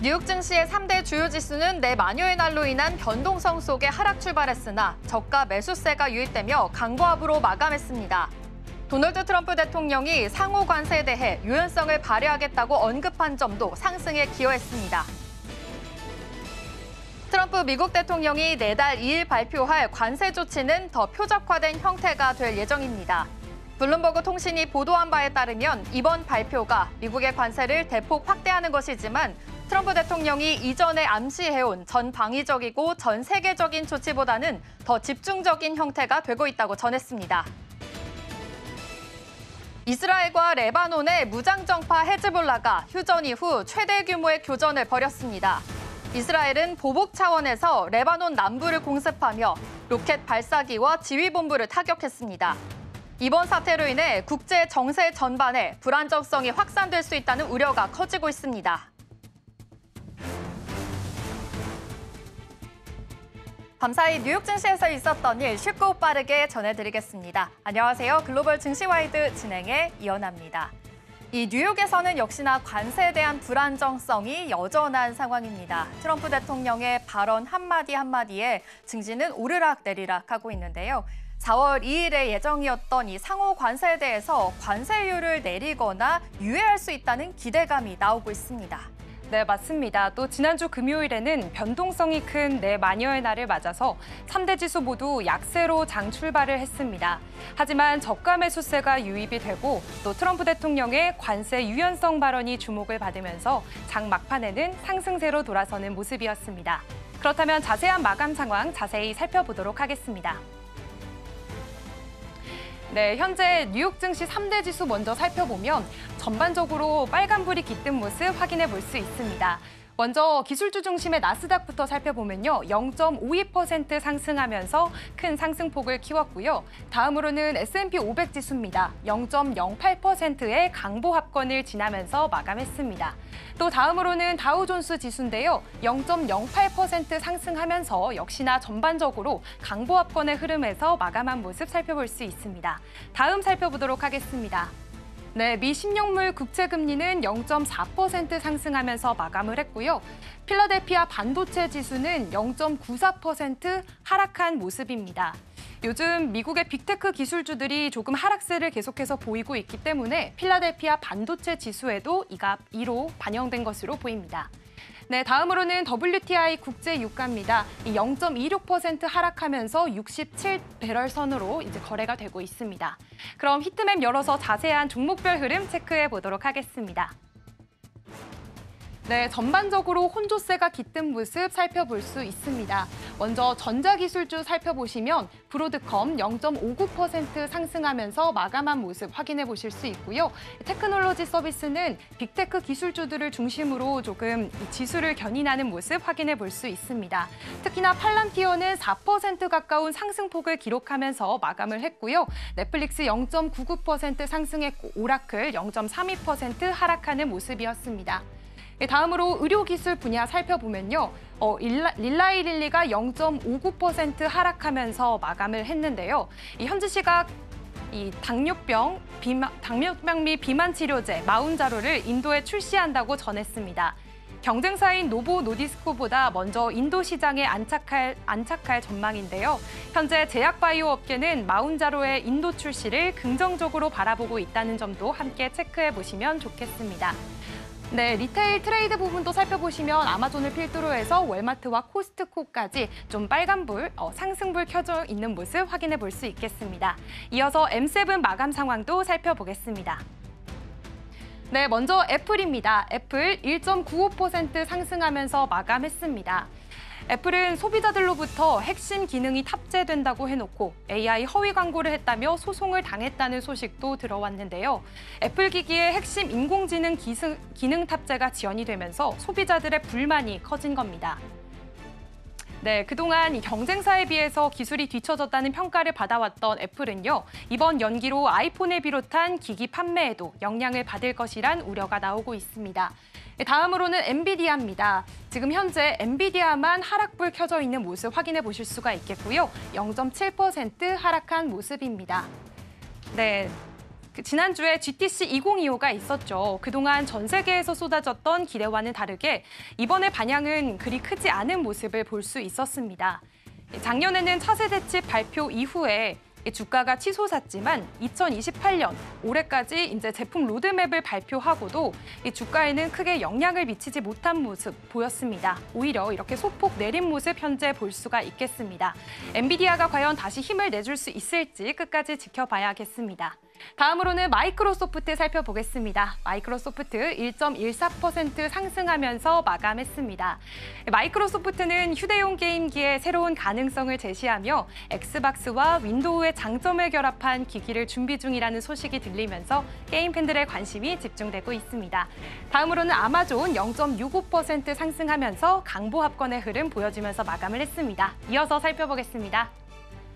뉴욕 증시의 3대 주요 지수는 내마녀의 날로 인한 변동성 속에 하락 출발했으나 저가 매수세가 유입되며 강보합으로 마감했습니다. 도널드 트럼프 대통령이 상호 관세에 대해 유연성을 발휘하겠다고 언급한 점도 상승에 기여했습니다. 트럼프 미국 대통령이 내달 2일 발표할 관세 조치는 더 표적화된 형태가 될 예정입니다. 블룸버그 통신이 보도한 바에 따르면 이번 발표가 미국의 관세를 대폭 확대하는 것이지만 트럼프 대통령이 이전에 암시해온 전 방위적이고 전 세계적인 조치보다는 더 집중적인 형태가 되고 있다고 전했습니다. 이스라엘과 레바논의 무장정파 헤즈볼라가 휴전 이후 최대 규모의 교전을 벌였습니다. 이스라엘은 보복 차원에서 레바논 남부를 공습하며 로켓 발사기와 지휘본부를 타격했습니다. 이번 사태로 인해 국제 정세 전반에 불안정성이 확산될 수 있다는 우려가 커지고 있습니다. 밤사이 뉴욕 증시에서 있었던 일 쉽고 빠르게 전해드리겠습니다. 안녕하세요. 글로벌 증시와이드 진행의 이연아입니다. 이 뉴욕에서는 역시나 관세에 대한 불안정성이 여전한 상황입니다. 트럼프 대통령의 발언 한마디에 증시는 오르락 내리락 하고 있는데요. 4월 2일에 예정이었던 이 상호 관세에 대해서 관세율을 내리거나 유예할 수 있다는 기대감이 나오고 있습니다. 네, 맞습니다. 또 지난주 금요일에는 변동성이 큰 내마녀의 날을 맞아서 3대 지수 모두 약세로 장 출발을 했습니다. 하지만 저가 매수세가 유입이 되고 또 트럼프 대통령의 관세 유연성 발언이 주목을 받으면서 장 막판에는 상승세로 돌아서는 모습이었습니다. 그렇다면 자세한 마감 상황 자세히 살펴보도록 하겠습니다. 네, 현재 뉴욕 증시 3대 지수 먼저 살펴보면 전반적으로 빨간불이 깃든 모습 확인해 볼 수 있습니다. 먼저 기술주 중심의 나스닥부터 살펴보면요. 0.52% 상승하면서 큰 상승폭을 키웠고요. 다음으로는 S&P 500 지수입니다. 0.08%의 강보합권을 지나면서 마감했습니다. 또 다음으로는 다우존스 지수인데요. 0.08% 상승하면서 역시나 전반적으로 강보합권의 흐름에서 마감한 모습 살펴볼 수 있습니다. 다음 살펴보도록 하겠습니다. 네, 미 10년물 국채금리는 0.4% 상승하면서 마감을 했고요. 필라델피아 반도체 지수는 0.94% 하락한 모습입니다. 요즘 미국의 빅테크 기술주들이 조금 하락세를 계속해서 보이고 있기 때문에 필라델피아 반도체 지수에도 이 값 2로 반영된 것으로 보입니다. 네, 다음으로는 WTI 국제 유가입니다. 0.26% 하락하면서 67배럴 선으로 이제 거래가 되고 있습니다. 그럼 히트맵 열어서 자세한 종목별 흐름 체크해 보도록 하겠습니다. 네, 전반적으로 혼조세가 깃든 모습 살펴볼 수 있습니다. 먼저 전자기술주 살펴보시면 브로드컴 0.59% 상승하면서 마감한 모습 확인해 보실 수 있고요. 테크놀로지 서비스는 빅테크 기술주들을 중심으로 조금 지수를 견인하는 모습 확인해 볼 수 있습니다. 특히나 팔란티어는 4% 가까운 상승폭을 기록하면서 마감을 했고요. 넷플릭스 0.99% 상승했고 오라클 0.32% 하락하는 모습이었습니다. 다음으로 의료기술 분야 살펴보면요. 릴라이릴리가 0.59% 하락하면서 마감을 했는데요. 현지 시각 당뇨병 및 비만 치료제 마운자로를 인도에 출시한다고 전했습니다. 경쟁사인 노보 노디스코보다 먼저 인도 시장에 안착할 전망인데요. 현재 제약바이오 업계는 마운자로의 인도 출시를 긍정적으로 바라보고 있다는 점도 함께 체크해 보시면 좋겠습니다. 네, 리테일 트레이드 부분도 살펴보시면 아마존을 필두로 해서 월마트와 코스트코까지 좀 빨간불, 상승불 켜져 있는 모습 확인해 볼 수 있겠습니다. 이어서 M7 마감 상황도 살펴보겠습니다. 네, 먼저 애플입니다. 애플 1.95% 상승하면서 마감했습니다. 애플은 소비자들로부터 핵심 기능이 탑재된다고 해놓고 AI 허위 광고를 했다며 소송을 당했다는 소식도 들어왔는데요. 애플 기기의 핵심 인공지능 기능 탑재가 지연이 되면서 소비자들의 불만이 커진 겁니다. 네, 그동안 이 경쟁사에 비해서 기술이 뒤처졌다는 평가를 받아왔던 애플은요. 이번 연기로 아이폰을 비롯한 기기 판매에도 영향을 받을 것이란 우려가 나오고 있습니다. 다음으로는 엔비디아입니다. 지금 현재 엔비디아만 하락불 켜져 있는 모습 확인해 보실 수가 있겠고요. 0.7% 하락한 모습입니다. 네. 지난주에 GTC 2025가 있었죠. 그동안 전 세계에서 쏟아졌던 기대와는 다르게 이번에 반향은 그리 크지 않은 모습을 볼 수 있었습니다. 작년에는 차세대 칩 발표 이후에 주가가 치솟았지만 2028년 올해까지 이제 제품 로드맵을 발표하고도 이 주가에는 크게 영향을 미치지 못한 모습 보였습니다. 오히려 이렇게 소폭 내린 모습 현재 볼 수가 있겠습니다. 엔비디아가 과연 다시 힘을 내줄 수 있을지 끝까지 지켜봐야겠습니다. 다음으로는 마이크로소프트 살펴보겠습니다. 마이크로소프트 1.14% 상승하면서 마감했습니다. 마이크로소프트는 휴대용 게임기의 새로운 가능성을 제시하며 엑스박스와 윈도우의 장점을 결합한 기기를 준비 중이라는 소식이 들리면서 게임 팬들의 관심이 집중되고 있습니다. 다음으로는 아마존 0.65% 상승하면서 강보합권의 흐름 보여주면서 마감을 했습니다. 이어서 살펴보겠습니다.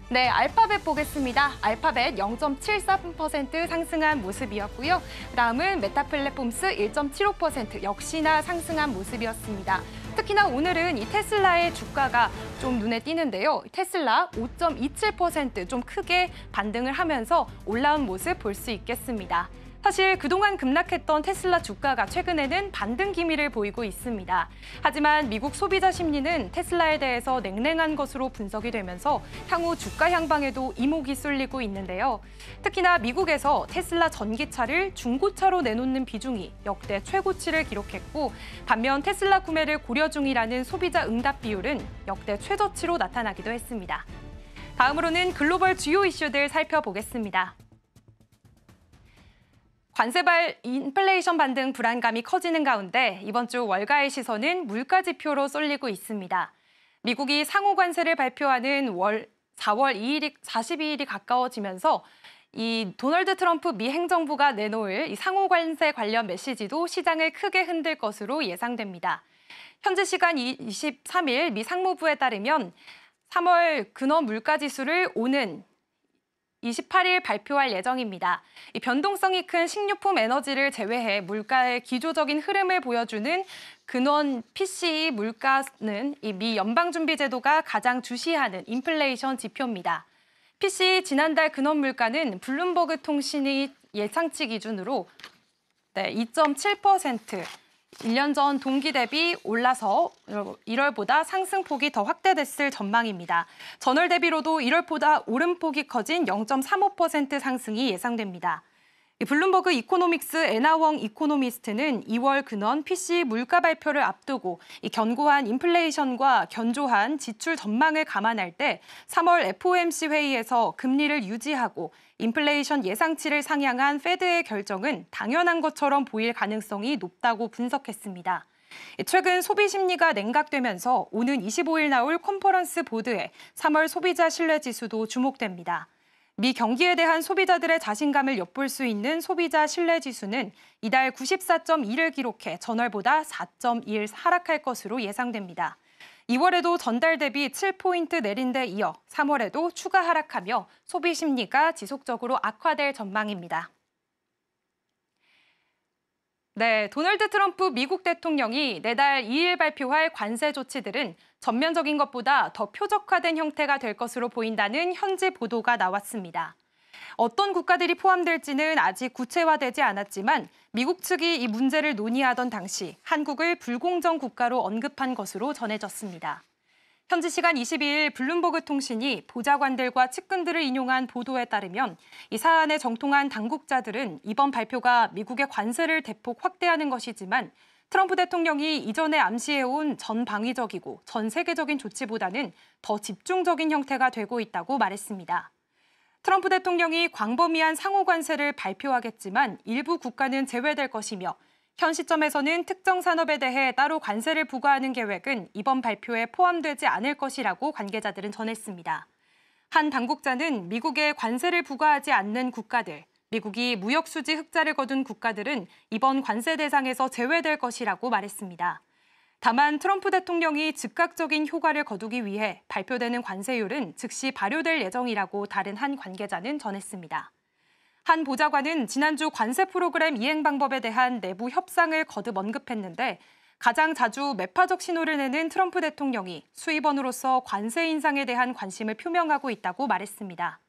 네, 알파벳 보겠습니다. 알파벳 0.73% 상승한 모습이었고요. 다음은 메타플랫폼스 1.75% 역시나 상승한 모습이었습니다. 특히나 오늘은 이 테슬라의 주가가 좀 눈에 띄는데요. 테슬라 5.27% 좀 크게 반등을 하면서 올라온 모습 볼 수 있겠습니다. 사실 그동안 급락했던 테슬라 주가가 최근에는 반등 기미를 보이고 있습니다. 하지만 미국 소비자 심리는 테슬라에 대해서 냉랭한 것으로 분석이 되면서 향후 주가 향방에도 이목이 쏠리고 있는데요. 특히나 미국에서 테슬라 전기차를 중고차로 내놓는 비중이 역대 최고치를 기록했고, 반면 테슬라 구매를 고려 중이라는 소비자 응답 비율은 역대 최저치로 나타나기도 했습니다. 다음으로는 글로벌 주요 이슈들 살펴보겠습니다. 관세발 인플레이션 반등 불안감이 커지는 가운데 이번 주 월가의 시선은 물가 지표로 쏠리고 있습니다. 미국이 상호 관세를 발표하는 4월 42일이 가까워지면서 이 도널드 트럼프 미 행정부가 내놓을 이 상호 관세 관련 메시지도 시장을 크게 흔들 것으로 예상됩니다. 현지 시간 23일 미 상무부에 따르면 3월 근원 물가 지수를 오는 28일 발표할 예정입니다. 이 변동성이 큰 식료품 에너지를 제외해 물가의 기조적인 흐름을 보여주는 근원 PCE 물가는 이 미 연방준비제도가 가장 주시하는 인플레이션 지표입니다. PCE 지난달 근원 물가는 블룸버그 통신이 예상치 기준으로 2.7%, 1년 전 동기 대비 올라서 1월보다 상승폭이 더 확대됐을 전망입니다. 전월 대비로도 1월보다 오름폭이 커진 0.35% 상승이 예상됩니다. 블룸버그 이코노믹스 애나웡 이코노미스트는 2월 근원 PC 물가 발표를 앞두고 이 견고한 인플레이션과 견조한 지출 전망을 감안할 때 3월 FOMC 회의에서 금리를 유지하고 인플레이션 예상치를 상향한 페드의 결정은 당연한 것처럼 보일 가능성이 높다고 분석했습니다. 최근 소비 심리가 냉각되면서 오는 25일 나올 컨퍼런스 보드에 3월 소비자 신뢰 지수도 주목됩니다. 미 경기에 대한 소비자들의 자신감을 엿볼 수 있는 소비자 신뢰 지수는 이달 94.2를 기록해 전월보다 4.1 하락할 것으로 예상됩니다. 2월에도 전달 대비 7포인트 내린 데 이어 3월에도 추가 하락하며 소비 심리가 지속적으로 악화될 전망입니다. 네, 도널드 트럼프 미국 대통령이 내달 2일 발표할 관세 조치들은 전면적인 것보다 더 표적화된 형태가 될 것으로 보인다는 현지 보도가 나왔습니다. 어떤 국가들이 포함될지는 아직 구체화되지 않았지만 미국 측이 이 문제를 논의하던 당시 한국을 불공정 국가로 언급한 것으로 전해졌습니다. 현지 시간 22일 블룸버그 통신이 보좌관들과 측근들을 인용한 보도에 따르면 이 사안에 정통한 당국자들은 이번 발표가 미국의 관세를 대폭 확대하는 것이지만 트럼프 대통령이 이전에 암시해온 전방위적이고 전 세계적인 조치보다는 더 집중적인 형태가 되고 있다고 말했습니다. 트럼프 대통령이 광범위한 상호 관세를 발표하겠지만 일부 국가는 제외될 것이며 현 시점에서는 특정 산업에 대해 따로 관세를 부과하는 계획은 이번 발표에 포함되지 않을 것이라고 관계자들은 전했습니다. 한 당국자는 미국에 관세를 부과하지 않는 국가들, 미국이 무역수지 흑자를 거둔 국가들은 이번 관세 대상에서 제외될 것이라고 말했습니다. 다만 트럼프 대통령이 즉각적인 효과를 거두기 위해 발표되는 관세율은 즉시 발효될 예정이라고 다른 한 관계자는 전했습니다. 한 보좌관은 지난주 관세 프로그램 이행 방법에 대한 내부 협상을 거듭 언급했는데 가장 자주 매파적 신호를 내는 트럼프 대통령이 수입원으로서 관세 인상에 대한 관심을 표명하고 있다고 말했습니다.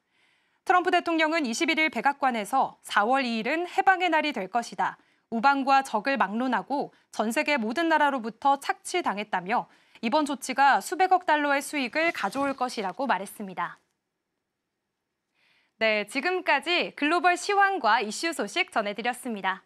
트럼프 대통령은 21일 백악관에서 4월 2일은 해방의 날이 될 것이다. 우방과 적을 막론하고 전 세계 모든 나라로부터 착취당했다며 이번 조치가 수백억 달러의 수익을 가져올 것이라고 말했습니다. 네, 지금까지 글로벌 시황과 이슈 소식 전해드렸습니다.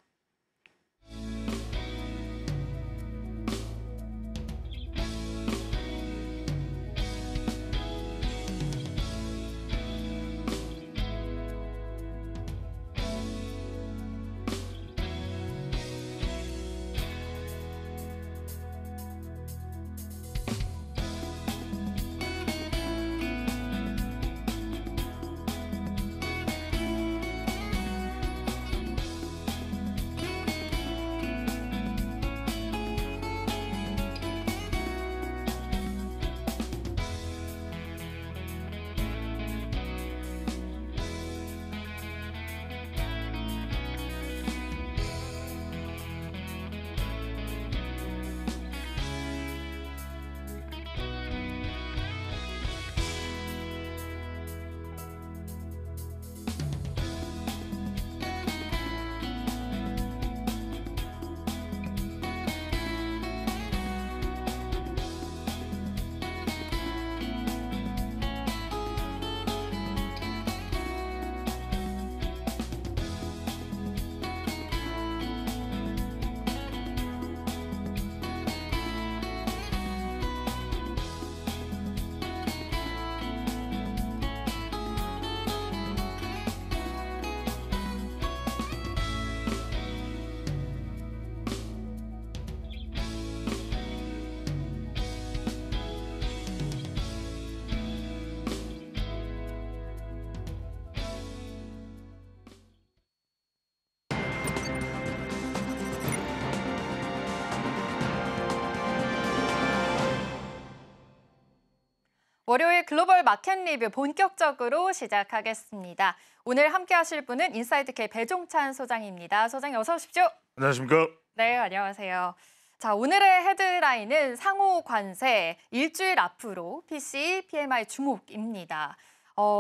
월요일 글로벌 마켓 리뷰 본격적으로 시작하겠습니다. 오늘 함께 하실 분은 인사이드K 배종찬 소장입니다. 소장님 어서 오십시오. 안녕하십니까? 네, 안녕하세요. 자, 오늘의 헤드라인은 상호 관세 일주일 앞으로 PC, PMI 주목입니다.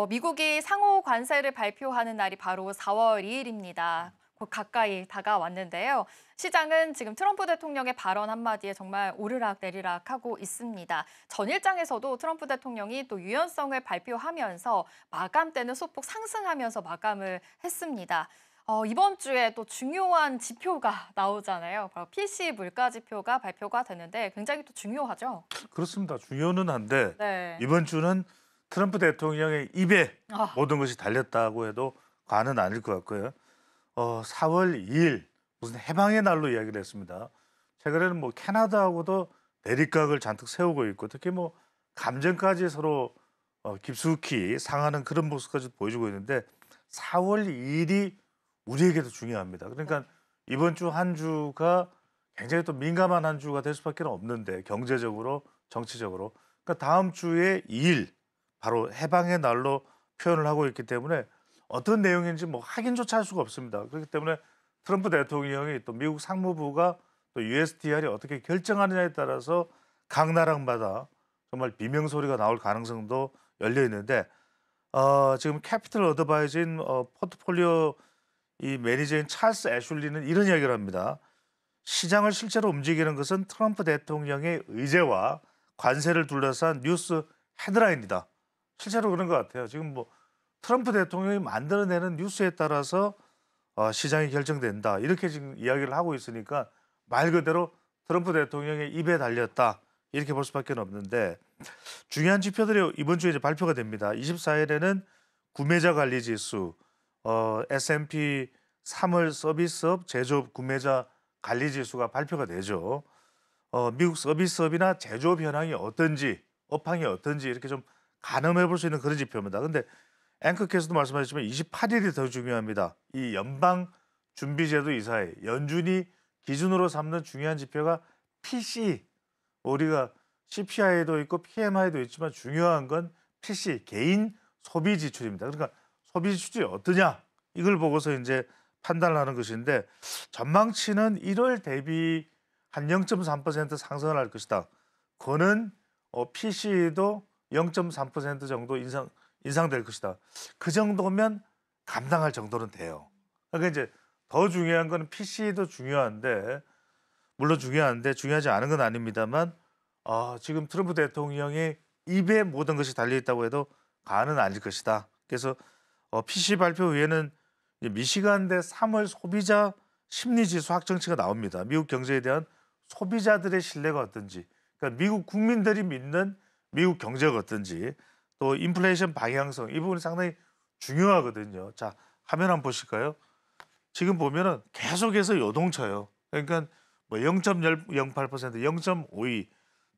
미국이 상호 관세를 발표하는 날이 바로 4월 2일입니다. 곧 가까이 다가왔는데요. 시장은 지금 트럼프 대통령의 발언 한마디에 정말 오르락 내리락 하고 있습니다. 전일장에서도 트럼프 대통령이 또 유연성을 발표하면서 마감대는 소폭 상승하면서 마감을 했습니다. 이번 주에 또 중요한 지표가 나오잖아요. 바로 PC 물가 지표가 발표가 되는데 굉장히 또 중요하죠. 그렇습니다. 중요는 한데 네. 이번 주는 트럼프 대통령의 입에 아. 모든 것이 달렸다고 해도 과언은 아닐 것 같고요. 4월 2일 무슨 해방의 날로 이야기를 했습니다. 최근에는 뭐 캐나다하고도 내리각을 잔뜩 세우고 있고 특히 뭐 감정까지 서로 깊숙이 상하는 그런 모습까지 보여주고 있는데 4월 2일이 우리에게도 중요합니다. 그러니까 이번 주 한 주가 굉장히 또 민감한 한 주가 될 수밖에 없는데 경제적으로 정치적으로 그러니까 다음 주에 2일 바로 해방의 날로 표현을 하고 있기 때문에 어떤 내용인지 뭐 확인조차 할 수가 없습니다. 그렇기 때문에 트럼프 대통령이 또 미국 상무부가 또 USDR이 어떻게 결정하느냐에 따라서 각 나라마다 정말 비명소리가 나올 가능성도 열려 있는데 지금 캐피털 어드바이저인 포트폴리오 이 매니저인 찰스 애슐리는 이런 이야기를 합니다. 시장을 실제로 움직이는 것은 트럼프 대통령의 의제와 관세를 둘러싼 뉴스 헤드라인이다. 실제로 그런 것 같아요. 지금 뭐 트럼프 대통령이 만들어내는 뉴스에 따라서 시장이 결정된다. 이렇게 지금 이야기를 하고 있으니까 말 그대로 트럼프 대통령의 입에 달렸다. 이렇게 볼 수밖에 없는데 중요한 지표들이 이번 주에 이제 발표가 됩니다. 24일에는 구매자 관리 지수, S&P 3월 서비스업 제조업 구매자 관리 지수가 발표가 되죠. 미국 서비스업이나 제조업 현황이 어떤지, 업황이 어떤지 이렇게 좀 가늠해 볼 수 있는 그런 지표입니다. 근데 앵커께서도 말씀하셨지만 28일이 더 중요합니다. 이 연방준비제도 이사회 연준이 기준으로 삼는 중요한 지표가 PC, 우리가 CPI도 있고 PMI도 있지만 중요한 건 PC, 개인 소비 지출입니다. 그러니까 소비 지출이 어떠냐 이걸 보고서 이제 판단을 하는 것인데 전망치는 1월 대비 한 0.3% 상승을 할 것이다. 그거는 PC도 0.3% 정도 인상될 것이다. 그 정도면 감당할 정도는 돼요. 그러니까 이제 더 중요한 건 PC도 중요한데 물론 중요한데 중요하지 않은 건 아닙니다만 지금 트럼프 대통령의 입에 모든 것이 달려 있다고 해도 과언은 아닐 것이다. 그래서 PC 발표 후에는 이제 미시간대 3월 소비자 심리지수 확정치가 나옵니다. 미국 경제에 대한 소비자들의 신뢰가 어떤지, 그러니까 미국 국민들이 믿는 미국 경제가 어떤지, 또 인플레이션 방향성 이 부분이 상당히 중요하거든요. 자, 화면 한번 보실까요? 지금 보면은 계속해서 요동쳐요. 그러니까 뭐 0.08%, 0.52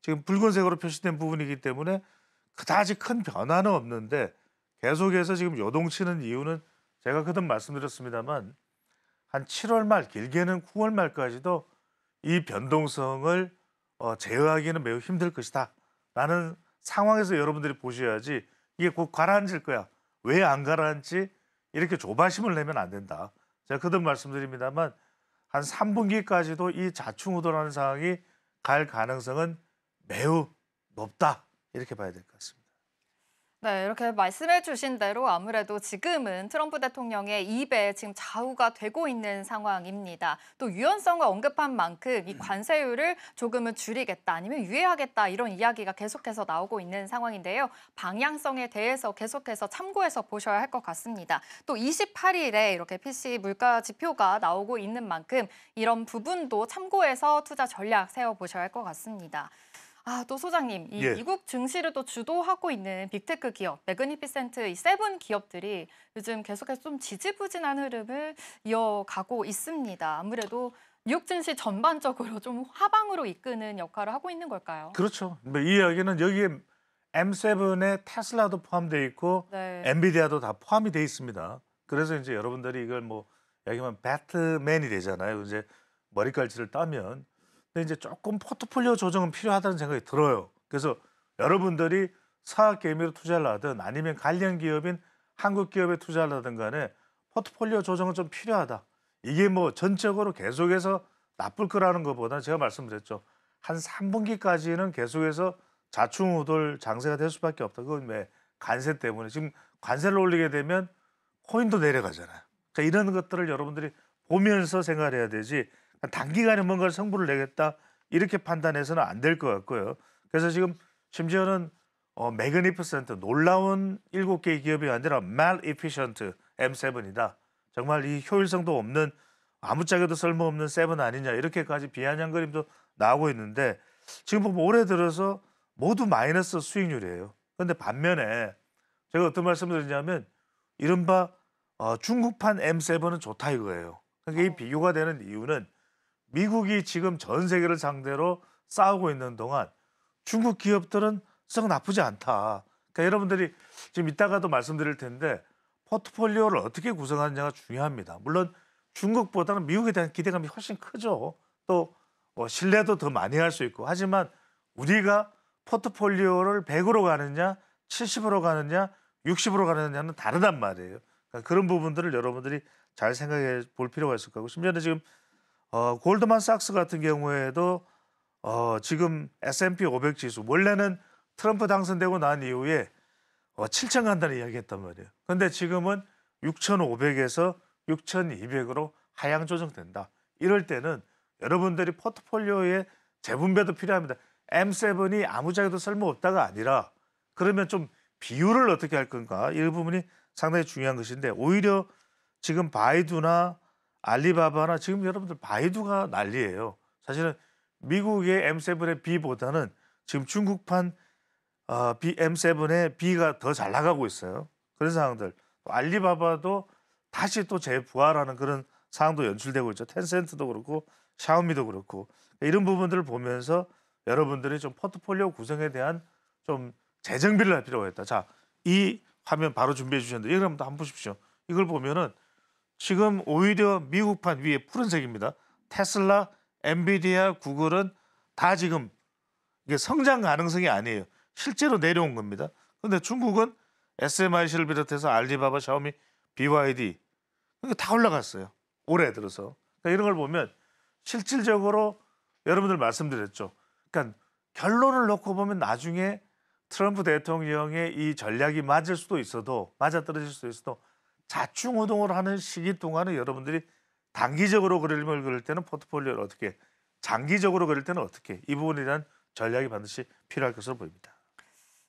지금 붉은색으로 표시된 부분이기 때문에 그다지 큰 변화는 없는데 계속해서 지금 요동치는 이유는 제가 그동안 말씀드렸습니다만 한 7월 말 길게는 9월 말까지도 이 변동성을 제어하기는 매우 힘들 것이다 라는 상황에서 여러분들이 보셔야지 이게 곧 가라앉을 거야. 왜 안 가라앉지? 이렇게 조바심을 내면 안 된다. 제가 그동안 말씀드립니다만 한 3분기까지도 이 좌충우돌하는 상황이 갈 가능성은 매우 높다. 이렇게 봐야 될 것 같습니다. 네, 이렇게 말씀해 주신 대로 아무래도 지금은 트럼프 대통령의 입에 지금 좌우가 되고 있는 상황입니다. 또 유연성을 언급한 만큼 이 관세율을 조금은 줄이겠다 아니면 유예하겠다 이런 이야기가 계속해서 나오고 있는 상황인데요. 방향성에 대해서 계속해서 참고해서 보셔야 할 것 같습니다. 또 28일에 이렇게 PC 물가 지표가 나오고 있는 만큼 이런 부분도 참고해서 투자 전략 세워보셔야 할 것 같습니다. 또 소장님, 이 예. 미국 증시를 또 주도하고 있는 빅테크 기업, 매그니피센트 이 세븐 기업들이 요즘 계속해서 좀 지지부진한 흐름을 이어가고 있습니다. 아무래도 뉴욕 증시 전반적으로 좀 하방으로 이끄는 역할을 하고 있는 걸까요? 그렇죠. 뭐 이 이야기는 여기에 M7에 테슬라도 포함되어 있고 네. 엔비디아도 다 포함이 되어 있습니다. 그래서 이제 여러분들이 이걸 뭐 얘기하면 배트맨이 되잖아요. 이제 머리칼질을 따면. 근데 이제 조금 포트폴리오 조정은 필요하다는 생각이 들어요. 그래서 여러분들이 사학개미로 투자를 하든 아니면 관련 기업인 한국 기업에 투자를 하든 간에 포트폴리오 조정은 좀 필요하다. 이게 뭐 전적으로 계속해서 나쁠 거라는 것보다 제가 말씀드렸죠. 한 3분기까지는 계속해서 좌충우돌 장세가 될 수밖에 없다. 그건 왜? 관세 때문에. 지금 관세를 올리게 되면 코인도 내려가잖아요. 그러니까 이런 것들을 여러분들이 보면서 생각을 해야 되지 단기간에 뭔가 성부를 내겠다 이렇게 판단해서는 안 될 것 같고요. 그래서 지금 심지어는 매그니피센트 놀라운 7개의 기업이 아니라 malefficient M7이다. 정말 이 효율성도 없는 아무짝에도 쓸모없는 세븐 아니냐 이렇게까지 비아냥거림도 나오고 있는데 지금 보면 올해 들어서 모두 마이너스 수익률이에요. 그런데 반면에 제가 어떤 말씀을 드리냐면 이른바 중국판 M7은 좋다 이거예요. 그러니까 이 비교가 되는 이유는 미국이 지금 전 세계를 상대로 싸우고 있는 동안 중국 기업들은 썩 나쁘지 않다. 그러니까 여러분들이 지금 이따가도 말씀드릴 텐데 포트폴리오를 어떻게 구성하느냐가 중요합니다. 물론 중국보다는 미국에 대한 기대감이 훨씬 크죠. 또 신뢰도 더 많이 할 수 있고. 하지만 우리가 포트폴리오를 100으로 가느냐 70으로 가느냐 60으로 가느냐는 다르단 말이에요. 그러니까 그런 부분들을 여러분들이 잘 생각해 볼 필요가 있을 거고. 심지어는 지금 골드만삭스 같은 경우에도 지금 S&P 500 지수 원래는 트럼프 당선되고 난 이후에 7천 간다는 이야기했단 말이에요. 그런데 지금은 6,500에서 6,200으로 하향 조정된다. 이럴 때는 여러분들이 포트폴리오에 재분배도 필요합니다. M7이 아무짝에도 쓸모없다가 아니라 그러면 좀 비율을 어떻게 할 건가 이 부분이 상당히 중요한 것인데 오히려 지금 바이두나 알리바바나 지금 여러분들 바이두가 난리예요. 사실은 미국의 M7의 B보다는 지금 중국판 M7의 B가 더 잘 나가고 있어요. 그런 상황들. 또 알리바바도 다시 또 재부활하는 그런 상황도 연출되고 있죠. 텐센트도 그렇고 샤오미도 그렇고 이런 부분들을 보면서 여러분들이 좀 포트폴리오 구성에 대한 좀 재정비를 할 필요가 있다. 자, 이 화면 바로 준비해 주셨는데 이걸 한번 보십시오. 이걸 보면은 지금 오히려 미국판 위에 푸른색입니다. 테슬라, 엔비디아, 구글은 다 지금 이게 성장 가능성이 아니에요. 실제로 내려온 겁니다. 그런데 중국은 SMIC를 비롯해서 알리바바, 샤오미, BYD 그러니까 다 올라갔어요. 올해 들어서. 그러니까 이런 걸 보면 실질적으로 여러분들 말씀드렸죠. 그러니까 결론을 놓고 보면 나중에 트럼프 대통령의 이 전략이 맞을 수도 있어도 맞아떨어질 수도 있어도 좌충우동을 하는 시기 동안은 여러분들이 단기적으로 그림을 그릴 때는 포트폴리오를 어떻게 장기적으로 그릴 때는 어떻게 이 부분에 대한 전략이 반드시 필요할 것으로 보입니다.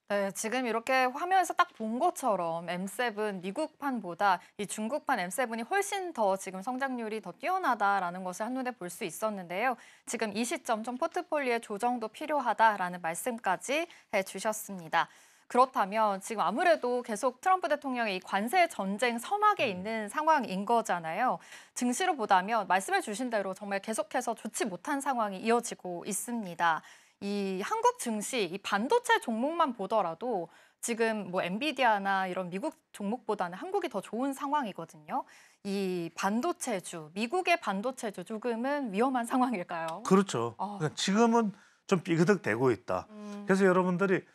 네, 지금 이렇게 화면에서 딱 본 것처럼 M7 미국판보다 이 중국판 M7이 훨씬 더 지금 성장률이 더 뛰어나다라는 것을 한눈에 볼 수 있었는데요. 지금 이 시점 좀 포트폴리오의 조정도 필요하다라는 말씀까지 해주셨습니다. 그렇다면 지금 아무래도 계속 트럼프 대통령의 이 관세 전쟁 서막에 있는 상황인 거잖아요. 증시로 보다면 말씀해 주신 대로 정말 계속해서 좋지 못한 상황이 이어지고 있습니다. 이 한국 증시, 이 반도체 종목만 보더라도 지금 뭐 엔비디아나 이런 미국 종목보다는 한국이 더 좋은 상황이거든요. 이 반도체주, 미국의 반도체주 조금은 위험한 상황일까요? 그렇죠. 그러니까 지금은 좀 삐그덕대고 있다. 그래서 여러분들이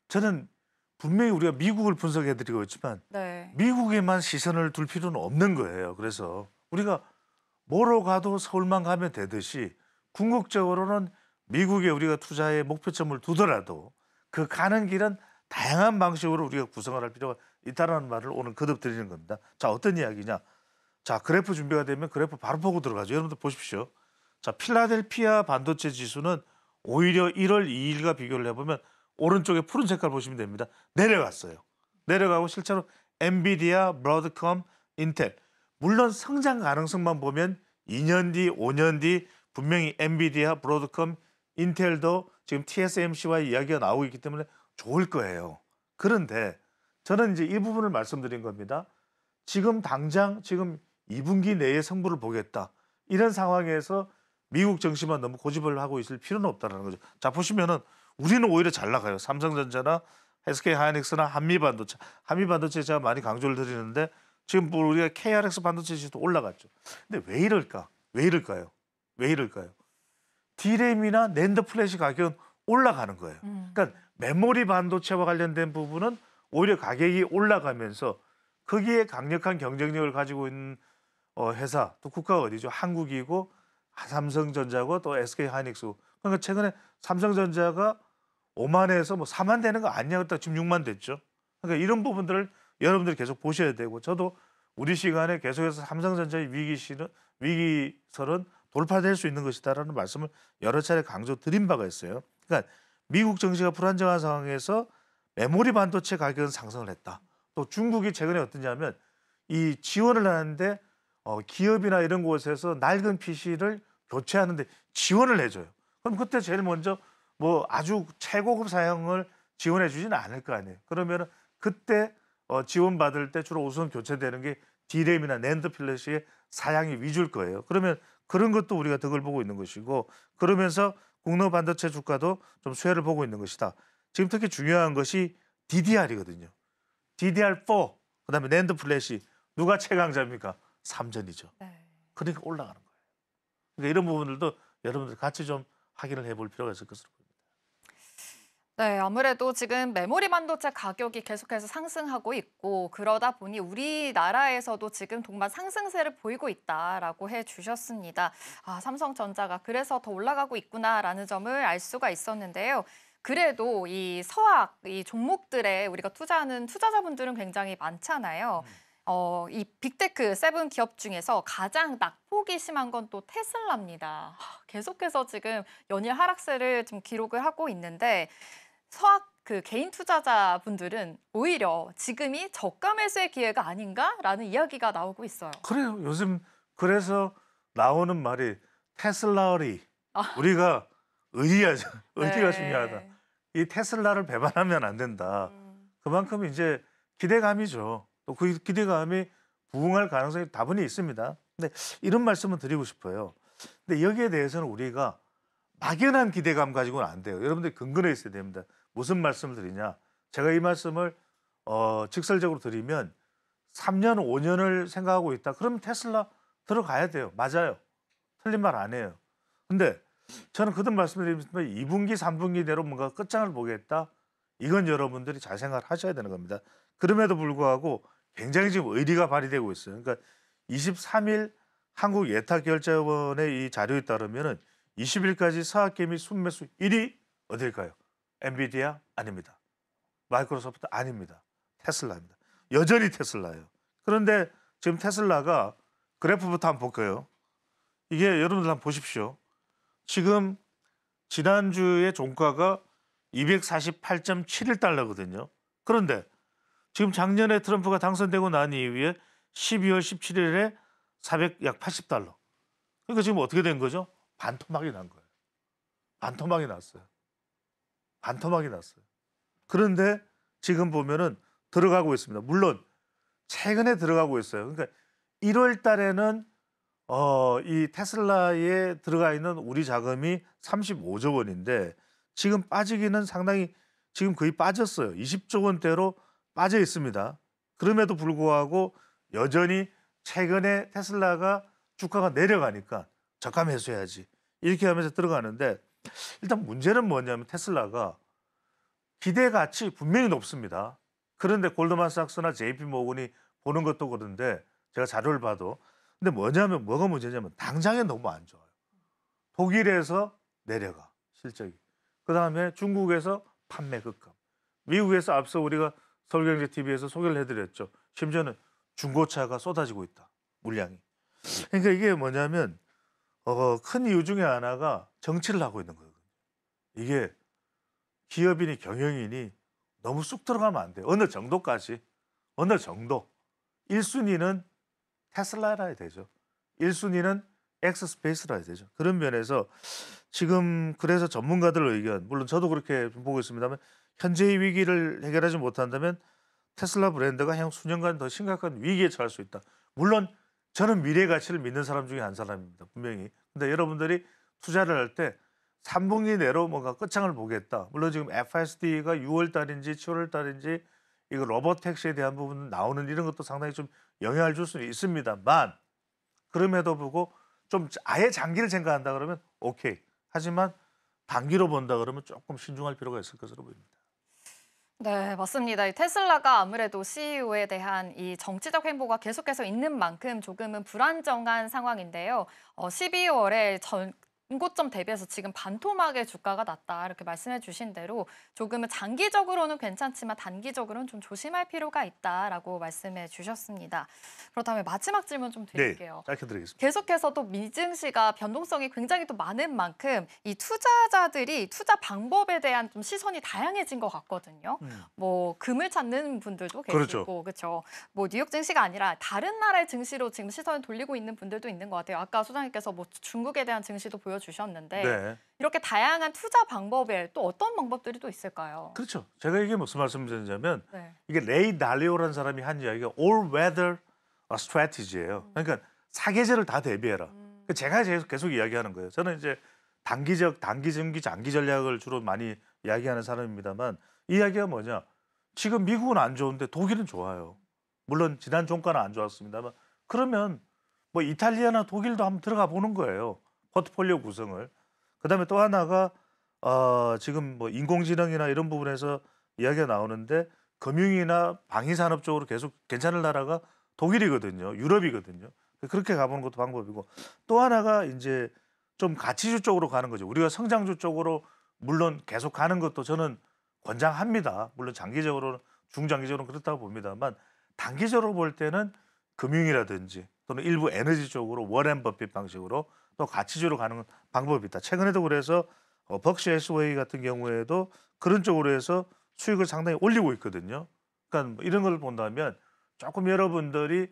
저는 분명히 우리가 미국을 분석해드리고 있지만 네. 미국에만 시선을 둘 필요는 없는 거예요. 그래서 우리가 뭐로 가도 서울만 가면 되듯이 궁극적으로는 미국에 우리가 투자의 목표점을 두더라도 그 가는 길은 다양한 방식으로 우리가 구성을 할 필요가 있다는 말을 오늘 거듭 드리는 겁니다. 자, 어떤 이야기냐. 자, 그래프 준비가 되면 그래프 바로 보고 들어가죠. 여러분들 보십시오. 자, 필라델피아 반도체 지수는 오히려 1월 2일과 비교를 해보면 오른쪽에 푸른 색깔 보시면 됩니다. 내려갔어요. 내려가고 실제로 엔비디아, 브로드컴, 인텔. 물론 성장 가능성만 보면 2년 뒤, 5년 뒤 분명히 엔비디아, 브로드컴, 인텔도 지금 TSMC와 이야기가 나오고 있기 때문에 좋을 거예요. 그런데 저는 이제 이 부분을 말씀드린 겁니다. 지금 당장 지금 2분기 내에 성부를 보겠다. 이런 상황에서 미국 증시만 너무 고집을 하고 있을 필요는 없다는 거죠. 자, 보시면은 우리는 오히려 잘 나가요. 삼성전자나 SK 하이닉스나 한미반도체. 한미반도체 제가 많이 강조를 드리는데 지금 뭐 우리가 KRX 반도체 지수도 올라갔죠. 근데 왜 이럴까? 왜 이럴까요? 왜 이럴까요? D램이나 낸드 플래시 가격은 올라가는 거예요. 그러니까 메모리 반도체와 관련된 부분은 오히려 가격이 올라가면서 거기에 강력한 경쟁력을 가지고 있는 회사, 또 국가가 어디죠? 한국이고 삼성전자고 또 SK 하이닉스고. 그러니까 최근에 삼성전자가 5만에서 뭐 4만 되는 거 아니냐 그랬다 지금 6만 됐죠. 그러니까 이런 부분들을 여러분들이 계속 보셔야 되고 저도 우리 시간에 계속해서 삼성전자의 위기설은 돌파될 수 있는 것이다라는 말씀을 여러 차례 강조 드린 바가 있어요. 그러니까 미국 증시가 불안정한 상황에서 메모리 반도체 가격은 상승을 했다. 또 중국이 최근에 어떠냐면 이 지원을 하는데 기업이나 이런 곳에서 낡은 PC를 교체하는데 지원을 해줘요. 그럼 그때 제일 먼저 뭐 아주 최고급 사양을 지원해 주지는 않을 거 아니에요. 그러면은 그때 지원받을 때 주로 우선 교체되는 게 D램이나 낸드 플래시의 사양이 위주일 거예요. 그러면 그런 것도 우리가 덕을 보고 있는 것이고 그러면서 국내 반도체 주가도 좀 수혜를 보고 있는 것이다. 지금 특히 중요한 것이 DDR이거든요. DDR4 그다음에 낸드 플래시 누가 최강자입니까? 삼전이죠. 네. 그러니까 올라가는 거예요. 그러니까 이런 부분들도 여러분들 같이 좀 확인을 해볼 필요가 있을 것으로 보입니다. 네, 아무래도 지금 메모리 반도체 가격이 계속해서 상승하고 있고 그러다 보니 우리나라에서도 지금 동반 상승세를 보이고 있다라고 해주셨습니다. 아, 삼성전자가 그래서 더 올라가고 있구나라는 점을 알 수가 있었는데요. 그래도 이 서학, 이 종목들에 우리가 투자하는 투자자분들은 굉장히 많잖아요. 이 빅테크 7 기업 중에서 가장 낙폭이 심한 건 또 테슬라입니다. 계속해서 지금 연일 하락세를 좀 기록을 하고 있는데 서학 그 개인 투자자분들은 오히려 지금이 저가 매수의 기회가 아닌가라는 이야기가 나오고 있어요. 그래요. 요즘 그래서 나오는 말이 테슬라리. 우리가 의리하죠. 의리가 네. 중요하다. 이 테슬라를 배반하면 안 된다. 그만큼 이제 기대감이죠. 또 그 기대감이 부응할 가능성이 다분히 있습니다. 근데 이런 말씀을 드리고 싶어요. 근데 여기에 대해서는 우리가 막연한 기대감 가지고는 안 돼요. 여러분들이 근거해 있어야 됩니다. 무슨 말씀을 드리냐? 제가 이 말씀을 직설적으로 드리면 3년, 5년을 생각하고 있다. 그러면 테슬라 들어가야 돼요. 맞아요. 틀린 말 안 해요. 근데 저는 거듭 말씀드리면 2분기, 3분기 내로 뭔가 끝장을 보겠다. 이건 여러분들이 잘 생각을 하셔야 되는 겁니다. 그럼에도 불구하고 굉장히 지금 의리가 발휘되고 있어요. 그러니까 23일 한국예탁결제원의 이 자료에 따르면은 20일까지 서학개미 순매수 1위 어딜까요? 엔비디아 아닙니다. 마이크로소프트 아닙니다. 테슬라입니다. 여전히 테슬라예요. 그런데 지금 테슬라가 그래프부터 한번 볼까요? 이게 여러분들 한번 보십시오. 지금 지난주에 종가가 248.71달러거든요. 그런데 지금 작년에 트럼프가 당선되고 난 이후에 12월 17일에 약 80달러. 그러니까 지금 어떻게 된 거죠? 반토막이 난 거예요. 반토막이 났어요. 반토막이 났어요. 그런데 지금 보면은 들어가고 있습니다. 물론 최근에 들어가고 있어요. 그러니까 1월 달에는 이 테슬라에 들어가 있는 우리 자금이 35조 원인데 지금 빠지기는 상당히 지금 거의 빠졌어요. 20조 원대로 빠져 있습니다. 그럼에도 불구하고 여전히 최근에 테슬라가 주가가 내려가니까 저가 매수해야지 이렇게 하면서 들어가는데 일단 문제는 뭐냐면 테슬라가 기대가치 분명히 높습니다. 그런데 골드만삭스나 JP모건이 보는 것도 그런데 제가 자료를 봐도 근데 뭐가 문제냐면 당장에 너무 안 좋아요. 독일에서 내려가 실적이. 그다음에 중국에서 판매 급감. 미국에서 앞서 우리가 서울경제TV에서 소개를 해드렸죠. 심지어는 중고차가 쏟아지고 있다. 물량이. 그러니까 이게 뭐냐면 큰 이유 중에 하나가 정치를 하고 있는 거거든요. 이게 기업인이 경영인이 너무 쑥 들어가면 안 돼요. 어느 정도까지. 어느 정도. 1순위는 테슬라라 해야 되죠. 1순위는 엑스스페이스라 해야 되죠. 그런 면에서 지금 그래서 전문가들 의견, 물론 저도 그렇게 보고 있습니다만 현재의 위기를 해결하지 못한다면 테슬라 브랜드가 향후 수년간 더 심각한 위기에 처할 수 있다. 물론 저는 미래 가치를 믿는 사람 중에 한 사람입니다. 분명히. 근데 여러분들이 투자를 할 때 3분기 내로 뭔가 끝장을 보겠다. 물론 지금 FSD가 6월 달인지 7월 달인지 이거 로봇 택시에 대한 부분 나오는 이런 것도 상당히 좀 영향을 줄 수는 있습니다만 그럼에도 불구하고 좀 아예 장기를 생각한다 그러면 오케이. 하지만 단기로 본다 그러면 조금 신중할 필요가 있을 것으로 보입니다. 네, 맞습니다. 이 테슬라가 아무래도 CEO에 대한 이 정치적 행보가 계속해서 있는 만큼 조금은 불안정한 상황인데요. 12월에 전고점 대비해서 지금 반토막의 주가가 났다 이렇게 말씀해 주신 대로 조금은 장기적으로는 괜찮지만 단기적으로는 좀 조심할 필요가 있다라고 말씀해 주셨습니다. 그렇다면 마지막 질문 좀 드릴게요. 네, 짧게 드리겠습니다. 계속해서 또 미증시가 변동성이 굉장히 또 많은 만큼 이 투자자들이 투자 방법에 대한 좀 시선이 다양해진 것 같거든요. 뭐 금을 찾는 분들도 계시고, 그렇죠. 뭐 뉴욕 증시가 아니라 다른 나라의 증시로 지금 시선을 돌리고 있는 분들도 있는 것 같아요. 아까 소장님께서 뭐 중국에 대한 증시도 보여주셨는데 네. 이렇게 다양한 투자 방법에 또 어떤 방법들이 또 있을까요? 그렇죠. 제가 이게 무슨 말씀드리냐면 네. 이게 레이 달리오라는 사람이 한 이야기가 all weather strategy예요. 그러니까 사계절을 다 대비해라. 제가 계속 이야기하는 거예요. 저는 이제 단기 중기, 장기 전략을 주로 많이 이야기하는 사람입니다만 이 이야기가 뭐냐? 지금 미국은 안 좋은데 독일은 좋아요. 물론 지난 종가는 안 좋았습니다만 그러면 뭐 이탈리아나 독일도 한번 들어가 보는 거예요. 포트폴리오 구성을. 그다음에 또 하나가 지금 뭐 인공지능이나 이런 부분에서 이야기가 나오는데 금융이나 방위산업 쪽으로 계속 괜찮은 나라가 독일이거든요. 유럽이거든요. 그렇게 가보는 것도 방법이고 또 하나가 이제 좀 가치주 쪽으로 가는 거죠. 우리가 성장주 쪽으로 물론 계속 가는 것도 저는 권장합니다. 물론 장기적으로는 중장기적으로는 그렇다고 봅니다만 단기적으로 볼 때는 금융이라든지 또는 일부 에너지 쪽으로 워렌 버핏 방식으로 또 가치주로 가는 방법이 있다. 최근에도 그래서 벅시어 해스웨이 같은 경우에도 그런 쪽으로 해서 수익을 상당히 올리고 있거든요. 그러니까 뭐 이런 걸 본다면 조금 여러분들이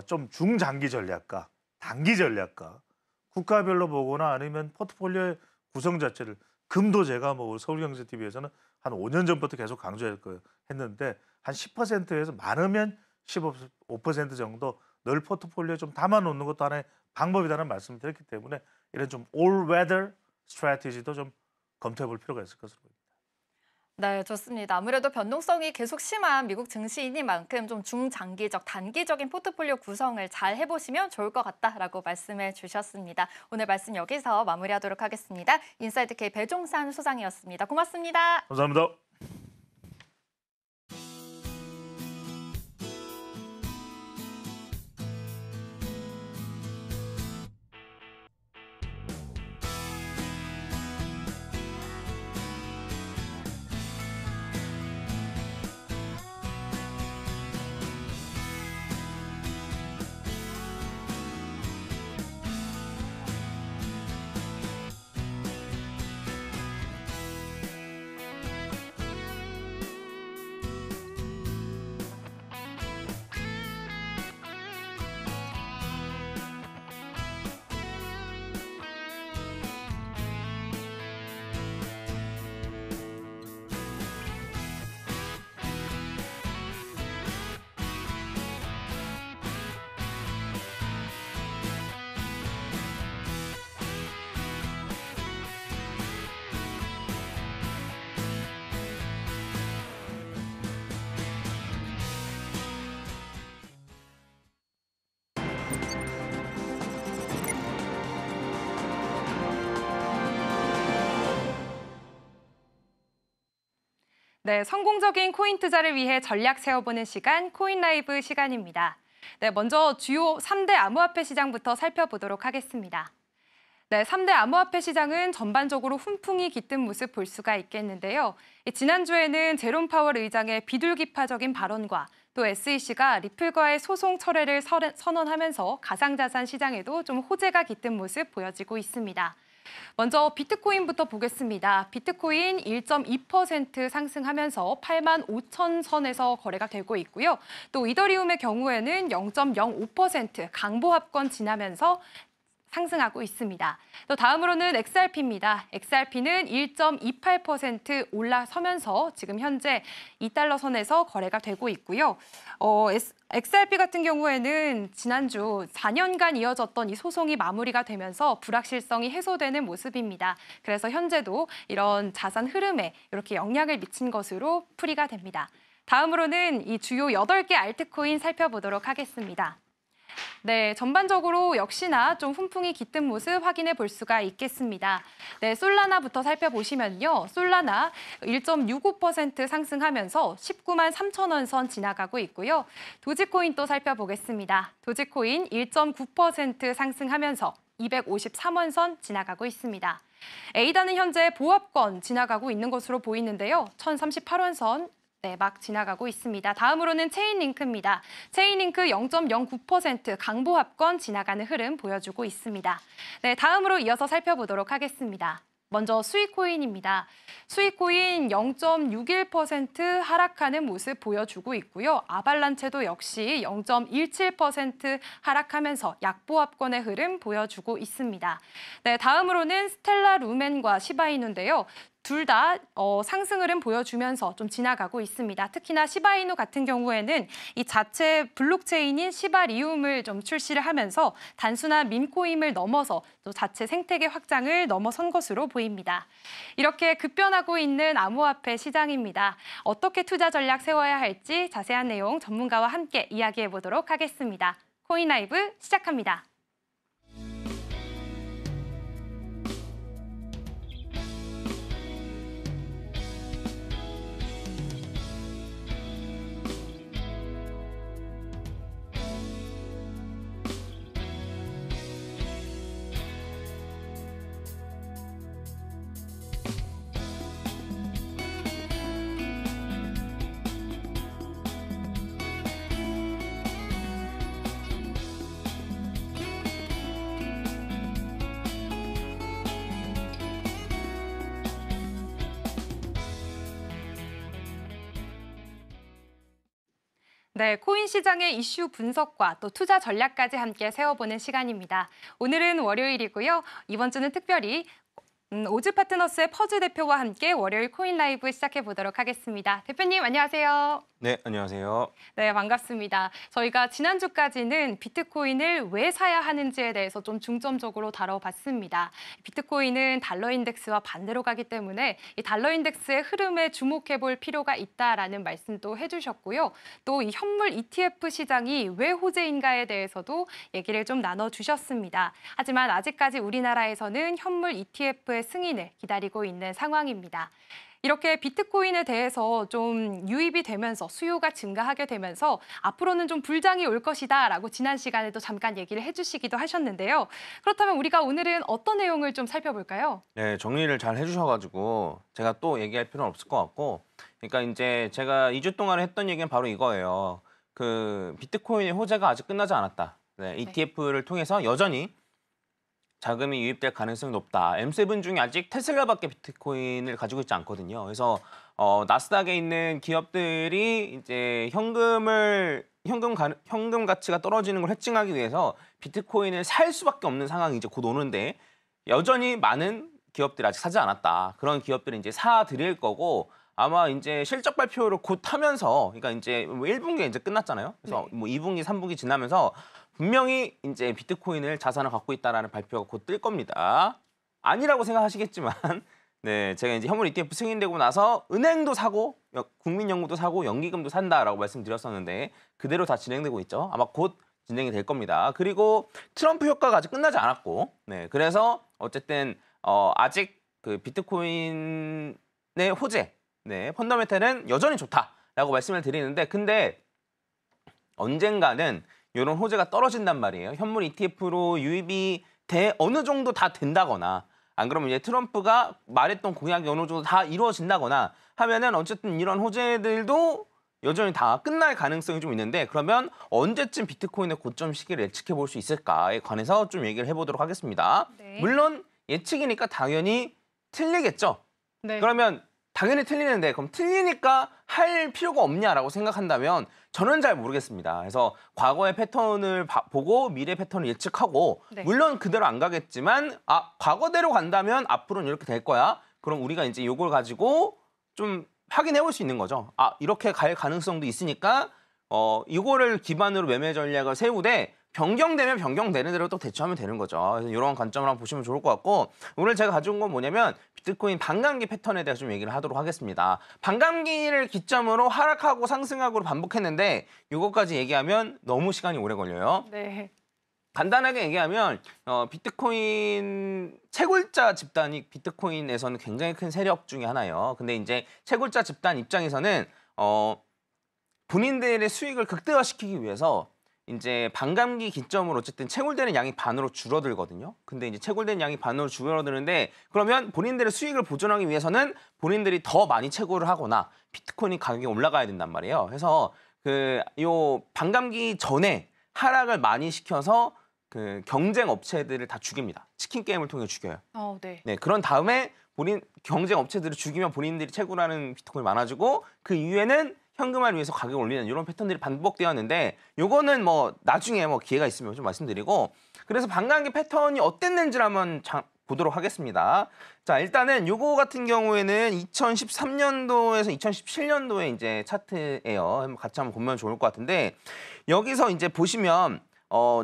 좀 중장기 전략가, 단기 전략가, 국가별로 보거나 아니면 포트폴리오의 구성 자체를 금도 제가 뭐 서울경제TV에서는 한 5년 전부터 계속 강조했는데 한 10%에서 많으면 15% 정도 늘 포트폴리오에 좀 담아놓는 것도 하나의 방법이라는 말씀을 드렸기 때문에 이런 좀 all-weather 스트래티지도 좀 검토해볼 필요가 있을 것으로 보입니다. 네, 좋습니다. 아무래도 변동성이 계속 심한 미국 증시이니만큼 좀 중장기적, 단기적인 포트폴리오 구성을 잘 해보시면 좋을 것 같다라고 말씀해 주셨습니다. 오늘 말씀 여기서 마무리하도록 하겠습니다. 인사이드 K 배종산 소장이었습니다. 고맙습니다. 감사합니다. 네, 성공적인 코인 투자를 위해 전략 세워보는 시간, 코인 라이브 시간입니다. 네, 먼저 주요 3대 암호화폐 시장부터 살펴보도록 하겠습니다. 네, 3대 암호화폐 시장은 전반적으로 훈풍이 깃든 모습 볼 수가 있겠는데요. 지난주에는 제롬 파월 의장의 비둘기파적인 발언과 또 SEC가 리플과의 소송 철회를 선언하면서 가상자산 시장에도 좀 호재가 깃든 모습 보여지고 있습니다. 먼저 비트코인부터 보겠습니다. 비트코인 1.2% 상승하면서 8만 5천 선에서 거래가 되고 있고요. 또 이더리움의 경우에는 0.05% 강보합권 지나면서 상승하고 있습니다. 또 다음으로는 XRP입니다. XRP는 1.28% 올라서면서 지금 현재 2달러 선에서 거래가 되고 있고요. XRP 같은 경우에는 지난주 4년간 이어졌던 이 소송이 마무리가 되면서 불확실성이 해소되는 모습입니다. 그래서 현재도 이런 자산 흐름에 이렇게 영향을 미친 것으로 풀이가 됩니다. 다음으로는 이 주요 8개 알트코인 살펴보도록 하겠습니다. 네, 전반적으로 역시나 좀 훈풍이 깃든 모습 확인해 볼 수가 있겠습니다. 네, 솔라나부터 살펴보시면요. 솔라나 1.65% 상승하면서 19만 3천 원 선 지나가고 있고요. 도지코인 또 살펴보겠습니다. 도지코인 1.9% 상승하면서 253원 선 지나가고 있습니다. 에이다는 현재 보합권 지나가고 있는 것으로 보이는데요. 1,038원 선 막 지나가고 있습니다. 다음으로는 체인링크입니다. 체인링크 0.09% 강보합권 지나가는 흐름 보여주고 있습니다. 네, 다음으로 이어서 살펴보도록 하겠습니다. 먼저 스위코인입니다. 스위코인 0.61% 하락하는 모습 보여주고 있고요. 아발란체도 역시 0.17% 하락하면서 약보합권의 흐름 보여주고 있습니다. 네, 다음으로는 스텔라 루멘과 시바이누인데요. 둘 다 상승 흐름 보여주면서 좀 지나가고 있습니다. 특히나 시바이누 같은 경우에는 이 자체 블록체인인 시바리움을 좀 출시를 하면서 단순한 밈코인을 넘어서 또 자체 생태계 확장을 넘어선 것으로 보입니다. 이렇게 급변하고 있는 암호화폐 시장입니다. 어떻게 투자 전략 세워야 할지 자세한 내용 전문가와 함께 이야기해 보도록 하겠습니다. 코인 라이브 시작합니다. 네, 코인 시장의 이슈 분석과 또 투자 전략까지 함께 세워보는 시간입니다. 오늘은 월요일이고요. 이번 주는 특별히 오즈 파트너스의 퍼즈 대표와 함께 월요일 코인 라이브 시작해 보도록 하겠습니다. 대표님 안녕하세요. 네, 안녕하세요. 네, 반갑습니다. 저희가 지난주까지는 비트코인을 왜 사야 하는지에 대해서 좀 중점적으로 다뤄봤습니다. 비트코인은 달러 인덱스와 반대로 가기 때문에 이 달러 인덱스의 흐름에 주목해 볼 필요가 있다라는 말씀도 해주셨고요. 또 이 현물 ETF 시장이 왜 호재인가에 대해서도 얘기를 좀 나눠주셨습니다. 하지만 아직까지 우리나라에서는 현물 ETF의 승인을 기다리고 있는 상황입니다. 이렇게 비트코인에 대해서 좀 유입이 되면서 수요가 증가하게 되면서 앞으로는 좀 불장이 올 것이다라고 지난 시간에도 잠깐 얘기를 해주시기도 하셨는데요. 그렇다면 우리가 오늘은 어떤 내용을 좀 살펴볼까요? 네, 정리를 잘 해주셔가지고 제가 또 얘기할 필요는 없을 것 같고, 그러니까 이제 제가 2주 동안 했던 얘기는 바로 이거예요. 그 비트코인의 호재가 아직 끝나지 않았다. 네, ETF를 통해서 여전히 자금이 유입될 가능성이 높다. M7 중에 아직 테슬라밖에 비트코인을 가지고 있지 않거든요. 그래서 나스닥에 있는 기업들이 이제 현금 가치가 떨어지는 걸 해칭하기 위해서 비트코인을 살 수밖에 없는 상황이 이제 곧 오는데, 여전히 많은 기업들이 아직 사지 않았다. 그런 기업들은 이제 사드릴 거고, 아마 이제 실적 발표를 곧 하면서, 그러니까 이제 1분기가 이제 끝났잖아요. 그래서 뭐 2분기, 3분기 지나면서 분명히 이제 비트코인을 자산을 갖고 있다라는 발표가 곧 뜰 겁니다. 아니라고 생각하시겠지만, 네, 제가 이제 현물 ETF 승인되고 나서 은행도 사고, 국민연금도 사고, 연기금도 산다라고 말씀드렸었는데 그대로 다 진행되고 있죠. 아마 곧 진행이 될 겁니다. 그리고 트럼프 효과가 아직 끝나지 않았고, 네, 그래서 어쨌든 아직 그 비트코인의 호재, 네, 펀더멘탈은 여전히 좋다라고 말씀을 드리는데 근데 언젠가는 이런 호재가 떨어진단 말이에요. 현물 ETF로 유입이 어느 정도 다 된다거나 안 그러면 이제 트럼프가 말했던 공약이 어느 정도 다 이루어진다거나 하면은 어쨌든 이런 호재들도 여전히 다 끝날 가능성이 좀 있는데 그러면 언제쯤 비트코인의 고점 시기를 예측해 볼 수 있을까에 관해서 좀 얘기를 해보도록 하겠습니다. 네. 물론 예측이니까 당연히 틀리겠죠. 네. 그러면 당연히 틀리는데 그럼 틀리니까 할 필요가 없냐라고 생각한다면 저는 잘 모르겠습니다. 그래서 과거의 패턴을 보고 미래 패턴을 예측하고 네. 물론 그대로 안 가겠지만 과거대로 간다면 앞으로는 이렇게 될 거야. 그럼 우리가 이제 이걸 가지고 좀 확인해 볼 수 있는 거죠. 이렇게 갈 가능성도 있으니까 이거를 기반으로 매매 전략을 세우되 변경되면 변경되는 대로 또 대처하면 되는 거죠. 그래서 이런 관점을 한번 보시면 좋을 것 같고 오늘 제가 가져온 건 뭐냐면 비트코인 반감기 패턴에 대해서 좀 얘기를 하도록 하겠습니다. 반감기를 기점으로 하락하고 상승하고 반복했는데 이것까지 얘기하면 너무 시간이 오래 걸려요. 네. 간단하게 얘기하면 비트코인 채굴자 집단이 비트코인에서는 굉장히 큰 세력 중에 하나예요. 근데 이제 채굴자 집단 입장에서는 본인들의 수익을 극대화시키기 위해서 이제 반감기 기점으로 어쨌든 채굴되는 양이 반으로 줄어들거든요. 근데 이제 채굴된 양이 반으로 줄어드는데 그러면 본인들의 수익을 보존하기 위해서는 본인들이 더 많이 채굴을 하거나 비트코인 가격이 올라가야 된단 말이에요. 그래서 요 반감기 전에 하락을 많이 시켜서 그 경쟁 업체들을 다 죽입니다. 치킨 게임을 통해 죽여요. 네. 네, 그런 다음에 경쟁 업체들을 죽이면 본인들이 채굴하는 비트코인이 많아지고 그 이후에는 현금화를 위해서 가격을 올리는 이런 패턴들이 반복되었는데 요거는 뭐 나중에 뭐 기회가 있으면 좀 말씀드리고 그래서 반감기 패턴이 어땠는지를 한번 보도록 하겠습니다. 자, 일단은 요거 같은 경우에는 2013년도에서 2017년도에 이제 차트예요. 같이 한번 보면 좋을 것 같은데 여기서 이제 보시면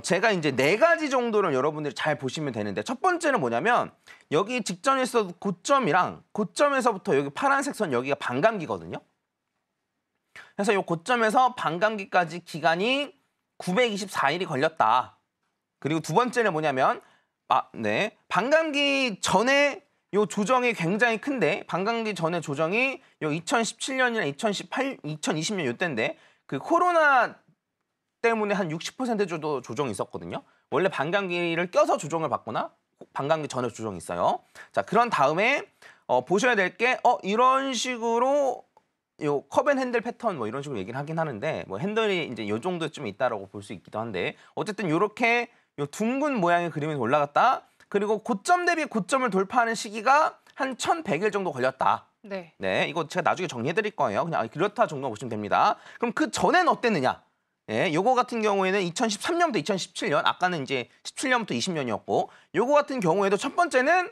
제가 이제 4가지 정도를 여러분들이 잘 보시면 되는데 첫 번째는 뭐냐면 여기 직전에서 고점이랑 고점에서부터 여기 파란색 선 여기가 반감기거든요. 그래서 이 고점에서 반감기까지 기간이 924일이 걸렸다. 그리고 두 번째는 뭐냐면 반감기 전에 요 조정이 굉장히 큰데 반감기 전에 조정이 요 2017년이나 2020년 요때인데 그 코로나 때문에 한 60% 정도 조정이 있었거든요. 원래 반감기를 껴서 조정을 받거나 반감기 전에 조정이 있어요. 자, 그런 다음에 보셔야 될 게 이런 식으로 요 컵앤 핸들 패턴 뭐 이런 식으로 얘기를 하긴 하는데 뭐 핸들이 이제 요 정도쯤 있다라고 볼 수 있기도 한데 어쨌든 요렇게 요 둥근 모양의 그림이 올라갔다. 그리고 고점 대비 고점을 돌파하는 시기가 한 1100일 정도 걸렸다. 네. 네, 이거 제가 나중에 정리해 드릴 거예요. 그냥 그렇다 정도 보시면 됩니다. 그럼 그 전에는 어땠느냐? 예, 요거 같은 경우에는 2013년부터 2017년, 아까는 이제 17년부터 20년이었고, 요거 같은 경우에도 첫 번째는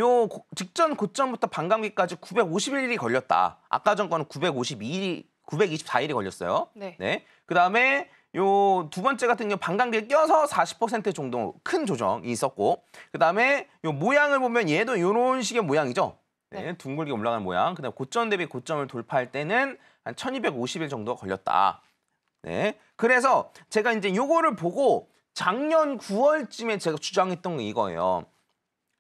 요 직전 고점부터 반감기까지 951일이 걸렸다. 아까 전 거는 924일이 걸렸어요. 네. 네. 그다음에 요 두 번째 같은 경우 반감기를 껴서 40% 정도 큰 조정이 있었고, 그다음에 요 모양을 보면 얘도 요런 식의 모양이죠. 네, 둥글게 올라가는 모양. 그다음 고점 대비 고점을 돌파할 때는 한 1250일 정도 걸렸다. 네. 그래서 제가 이제 요거를 보고 작년 9월쯤에 제가 주장했던 게 이거예요.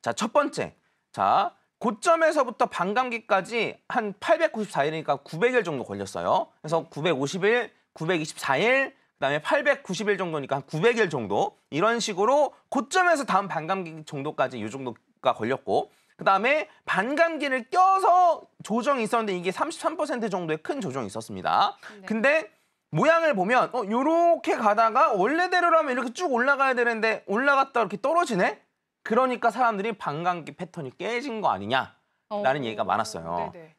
자, 첫 번째. 자, 고점에서부터 반감기까지 한 894일이니까 900일 정도 걸렸어요. 그래서 950일, 924일, 그다음에 890일 정도니까 한 900일 정도 이런 식으로 고점에서 다음 반감기 정도까지 이 정도가 걸렸고 그다음에 반감기를 껴서 조정이 있었는데 이게 33% 정도의 큰 조정이 있었습니다. 네. 근데 모양을 보면 요렇게 가다가 원래대로라면 이렇게 쭉 올라가야 되는데 올라갔다 이렇게 떨어지네? 그러니까 사람들이 반감기 패턴이 깨진 거 아니냐라는 얘기가 많았어요. 네네.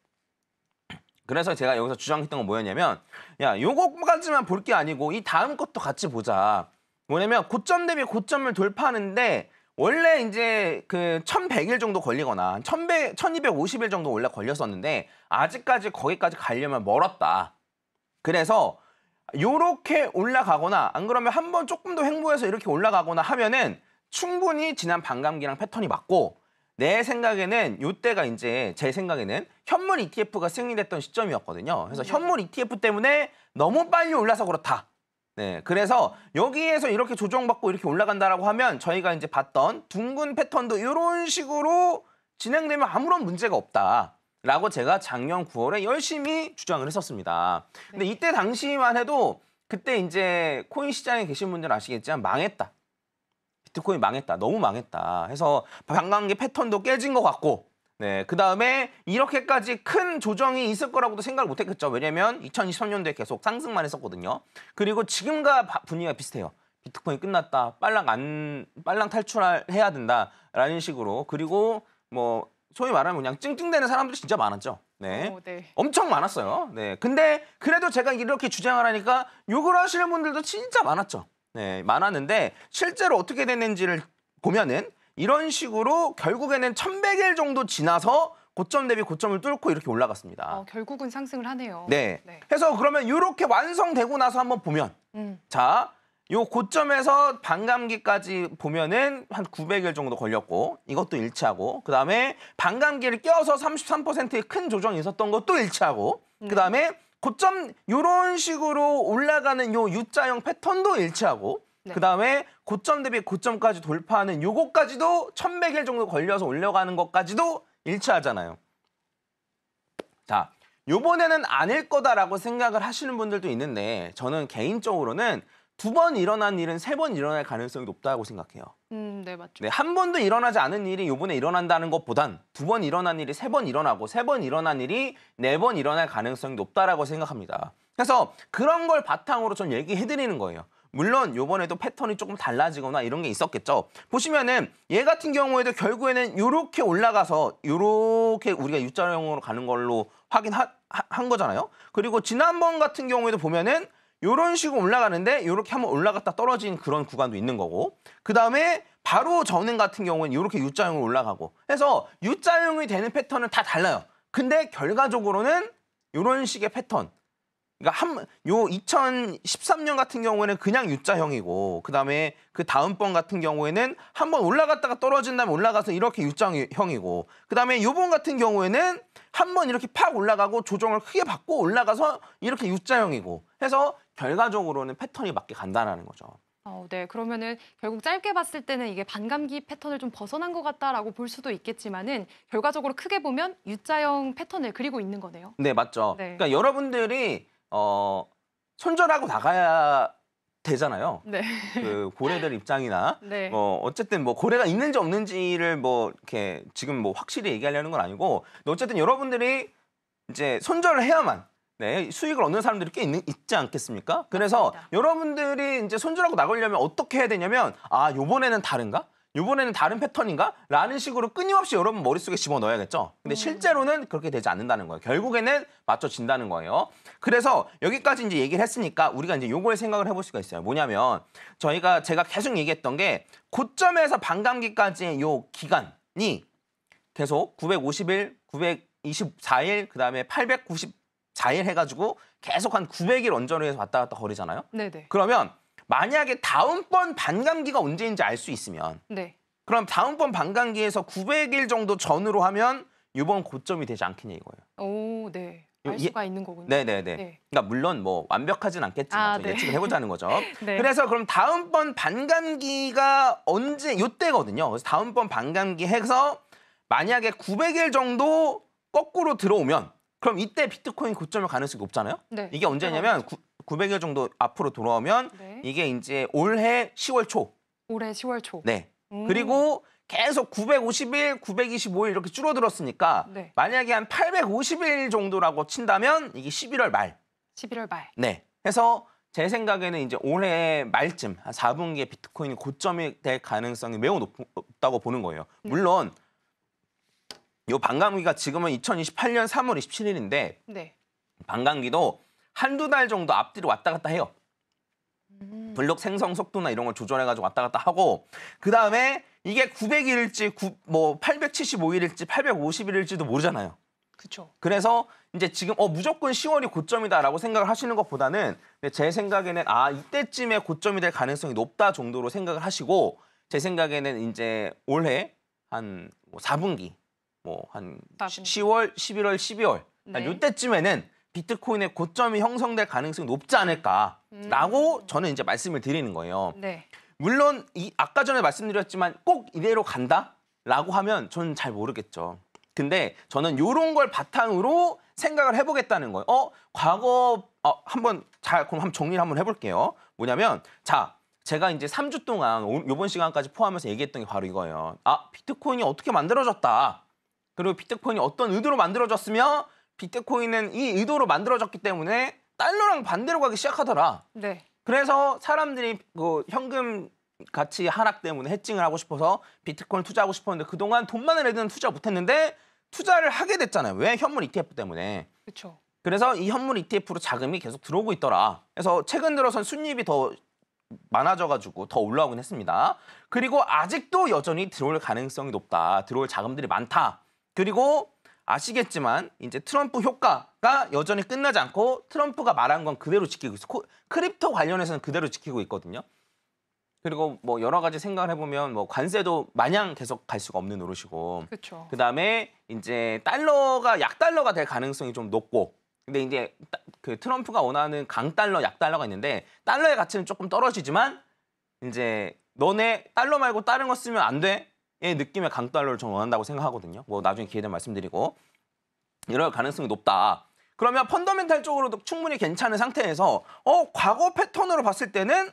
그래서 제가 여기서 주장했던 건 뭐였냐면 야, 요거까지만 볼 게 아니고 이 다음 것도 같이 보자. 뭐냐면 고점 대비 고점을 돌파하는데 원래 이제 그 1100일 정도 걸리거나 1250일 정도 원래 걸렸었는데 아직까지 거기까지 가려면 멀었다. 그래서 요렇게 올라가거나 안 그러면 한번 조금 더 횡보해서 이렇게 올라가거나 하면은 충분히 지난 반감기랑 패턴이 맞고 내 생각에는 요때가 이제 제 생각에는 현물 ETF가 승인됐던 시점이었거든요. 그래서 현물 ETF 때문에 너무 빨리 올라서 그렇다. 네, 그래서 여기에서 이렇게 조정받고 이렇게 올라간다라고 하면 저희가 이제 봤던 둥근 패턴도 이런 식으로 진행되면 아무런 문제가 없다. 라고 제가 작년 9월에 열심히 주장을 했었습니다. 근데 이때 당시만 해도 그때 이제 코인 시장에 계신 분들은 아시겠지만 망했다. 비트코인 망했다. 너무 망했다. 해서 반감기 패턴도 깨진 것 같고 네, 그다음에 이렇게까지 큰 조정이 있을 거라고도 생각을 못 했겠죠. 왜냐면 2023년도에 계속 상승만 했었거든요. 그리고 지금과 분위기가 비슷해요. 비트코인 끝났다. 빨랑 탈출해야 된다라는 식으로. 그리고 뭐 소위 말하면 그냥 찡찡대는 사람들이 진짜 많았죠. 네. 네. 엄청 많았어요. 네. 근데 그래도 제가 이렇게 주장을 하니까 욕을 하시는 분들도 진짜 많았죠. 네. 많았는데 실제로 어떻게 됐는지를 보면은 이런 식으로 결국에는 1100일 정도 지나서 고점 대비 고점을 뚫고 이렇게 올라갔습니다. 결국은 상승을 하네요. 네. 해서 그러면 이렇게 완성되고 나서 한번 보면 자, 요 고점에서 반감기까지 보면은 한 900일 정도 걸렸고 이것도 일치하고 그다음에 반감기를 껴서 33%의 큰 조정이 있었던 것도 일치하고 그다음에 고점 요런 식으로 올라가는 요 U자형 패턴도 일치하고 그다음에 고점 대비 고점까지 돌파하는 요거까지도 1100일 정도 걸려서 올라가는 것까지도 일치하잖아요. 자, 요번에는 아닐 거다라고 생각을 하시는 분들도 있는데 저는 개인적으로는 2번 일어난 일은 3번 일어날 가능성이 높다고 생각해요. 네, 맞죠. 네, 한 번도 일어나지 않은 일이 요번에 일어난다는 것보단 2번 일어난 일이 3번 일어나고 3번 일어난 일이 4번 일어날 가능성이 높다라고 생각합니다. 그래서 그런 걸 바탕으로 전 얘기해드리는 거예요. 물론 요번에도 패턴이 조금 달라지거나 이런 게 있었겠죠. 보시면은 얘 같은 경우에도 결국에는 요렇게 올라가서 요렇게 우리가 U자형으로 가는 걸로 확인한 거잖아요. 그리고 지난번 같은 경우에도 보면은 요런 식으로 올라가는데 요렇게 한번 올라갔다 떨어진 그런 구간도 있는 거고 그다음에 바로 전행 같은 경우는 요렇게 U자형으로 올라가고 해서 U자형이 되는 패턴은 다 달라요. 근데 결과적으로는 요런 식의 패턴 그러니까 요 2013년 같은 경우에는 그냥 U자형이고 그다음에 그 다음번 같은 경우에는 한번 올라갔다가 떨어진 다음에 올라가서 이렇게 U자형이고 그다음에 요번 같은 경우에는 한번 이렇게 팍 올라가고 조정을 크게 받고 올라가서 이렇게 U자형이고 해서 결과적으로는 패턴이 맞게 간다라는 거죠. 네, 그러면은 결국 짧게 봤을 때는 이게 반감기 패턴을 좀 벗어난 것 같다라고 볼 수도 있겠지만은 결과적으로 크게 보면 U자형 패턴을 그리고 있는 거네요. 네, 맞죠. 네. 그러니까 여러분들이 손절하고 나가야 되잖아요. 네. 그 고래들 입장이나 네. 어쨌든 뭐 고래가 있는지 없는지를 뭐 이렇게 지금 뭐 확실히 얘기하려는 건 아니고 어쨌든 여러분들이 이제 손절을 해야만 네, 수익을 얻는 사람들이 꽤 있지 않겠습니까? 그래서 맞습니다. 여러분들이 이제 손절하고 나가려면 어떻게 해야 되냐면 아, 요번에는 다른가? 요번에는 다른 패턴인가? 라는 식으로 끊임없이 여러분 머릿속에 집어넣어야겠죠. 근데 실제로는 그렇게 되지 않는다는 거예요. 결국에는 맞춰진다는 거예요. 그래서 여기까지 이제 얘기를 했으니까 우리가 이제 요거에 생각을 해볼 수가 있어요. 뭐냐면 제가 계속 얘기했던 게 고점에서 반감기까지의 요 기간이 계속 950일, 924일, 그다음에 894일 해가지고 계속 한 900일 언저리에서 왔다 갔다 거리잖아요. 네네. 그러면 만약에 다음번 반감기가 언제인지 알 수 있으면 네. 그럼 다음번 반감기에서 900일 정도 전후로 하면 이번 고점이 되지 않겠냐 이거예요. 오, 네. 알 예- 수가 있는 거군요. 네네네. 네. 그러니까 물론 뭐 완벽하진 않겠지만 네. 예측을 해보자는 거죠. 네. 그래서 그럼 다음번 반감기가 언제 요때거든요. 그래서 다음번 반감기 해서 만약에 900일 정도 거꾸로 들어오면 그럼 이때 비트코인 고점일 가능성이 높잖아요. 네. 이게 언제냐면 900일 정도 앞으로 돌아오면 네. 이게 이제 올해 10월 초. 올해 10월 초. 네. 그리고 계속 950일, 925일 이렇게 줄어들었으니까 네. 만약에 한 850일 정도라고 친다면 이게 11월 말. 11월 말. 네. 해서 제 생각에는 이제 올해 말쯤 한 4분기에 비트코인이 고점이 될 가능성이 매우 높다고 보는 거예요. 물론 요 반감기가 지금은 2028년 3월 27일인데 네. 반감기도 한두 달 정도 앞뒤로 왔다 갔다 해요. 블록 생성 속도나 이런 걸 조절해가지고 왔다 갔다 하고 그 다음에 이게 900일일지 875일일지 850일일지도 모르잖아요. 그렇죠. 그래서 이제 지금 무조건 10월이 고점이다라고 생각을 하시는 것보다는 제 생각에는 이때쯤에 고점이 될 가능성이 높다 정도로 생각을 하시고 제 생각에는 이제 올해 한 4분기 한 10월, 11월, 12월 네. 이때쯤에는 비트코인의 고점이 형성될 가능성이 높지 않을까라고 저는 이제 말씀을 드리는 거예요. 네. 물론 아까 전에 말씀드렸지만 꼭 이대로 간다라고 하면 저는 잘 모르겠죠. 근데 저는 이런 걸 바탕으로 생각을 해보겠다는 거예요. 과거 한번 그럼 한번 정리를 한번 해볼게요. 뭐냐면 자, 제가 이제 3주 동안 이번 시간까지 포함해서 얘기했던 게 바로 이거예요. 비트코인이 어떻게 만들어졌다. 그리고 비트코인이 어떤 의도로 만들어졌으며 비트코인은 이 의도로 만들어졌기 때문에 달러랑 반대로 가기 시작하더라. 네. 그래서 사람들이 그 현금 가치 하락 때문에 해칭을 하고 싶어서 비트코인 투자하고 싶었는데 그동안 돈 많은 애들은 투자 못했는데 투자를 하게 됐잖아요. 왜? 현물 ETF 때문에. 그렇죠. 그래서 이 현물 ETF로 자금이 계속 들어오고 있더라. 그래서 최근 들어선 순이익이 더 많아져가지고 더 올라오긴 했습니다. 그리고 아직도 여전히 들어올 가능성이 높다. 들어올 자금들이 많다. 그리고 아시겠지만 이제 트럼프 효과가 여전히 끝나지 않고 트럼프가 말한 건 그대로 지키고 있어. 크립토 관련해서는 그대로 지키고 있거든요. 그리고 뭐 여러 가지 생각을 해보면 뭐 관세도 마냥 계속 갈 수가 없는 노릇이고. 그렇죠. 그다음에 이제 달러가 약달러가 될 가능성이 좀 높고. 근데 이제 그 트럼프가 원하는 강달러, 약달러가 있는데 달러의 가치는 조금 떨어지지만 이제 너네 달러 말고 다른 거 쓰면 안 돼. 의 느낌의 강달러를 좀 원한다고 생각하거든요. 뭐 나중에 기회 되면 말씀드리고 이럴 가능성이 높다. 그러면 펀더멘탈적으로도 충분히 괜찮은 상태에서 과거 패턴으로 봤을 때는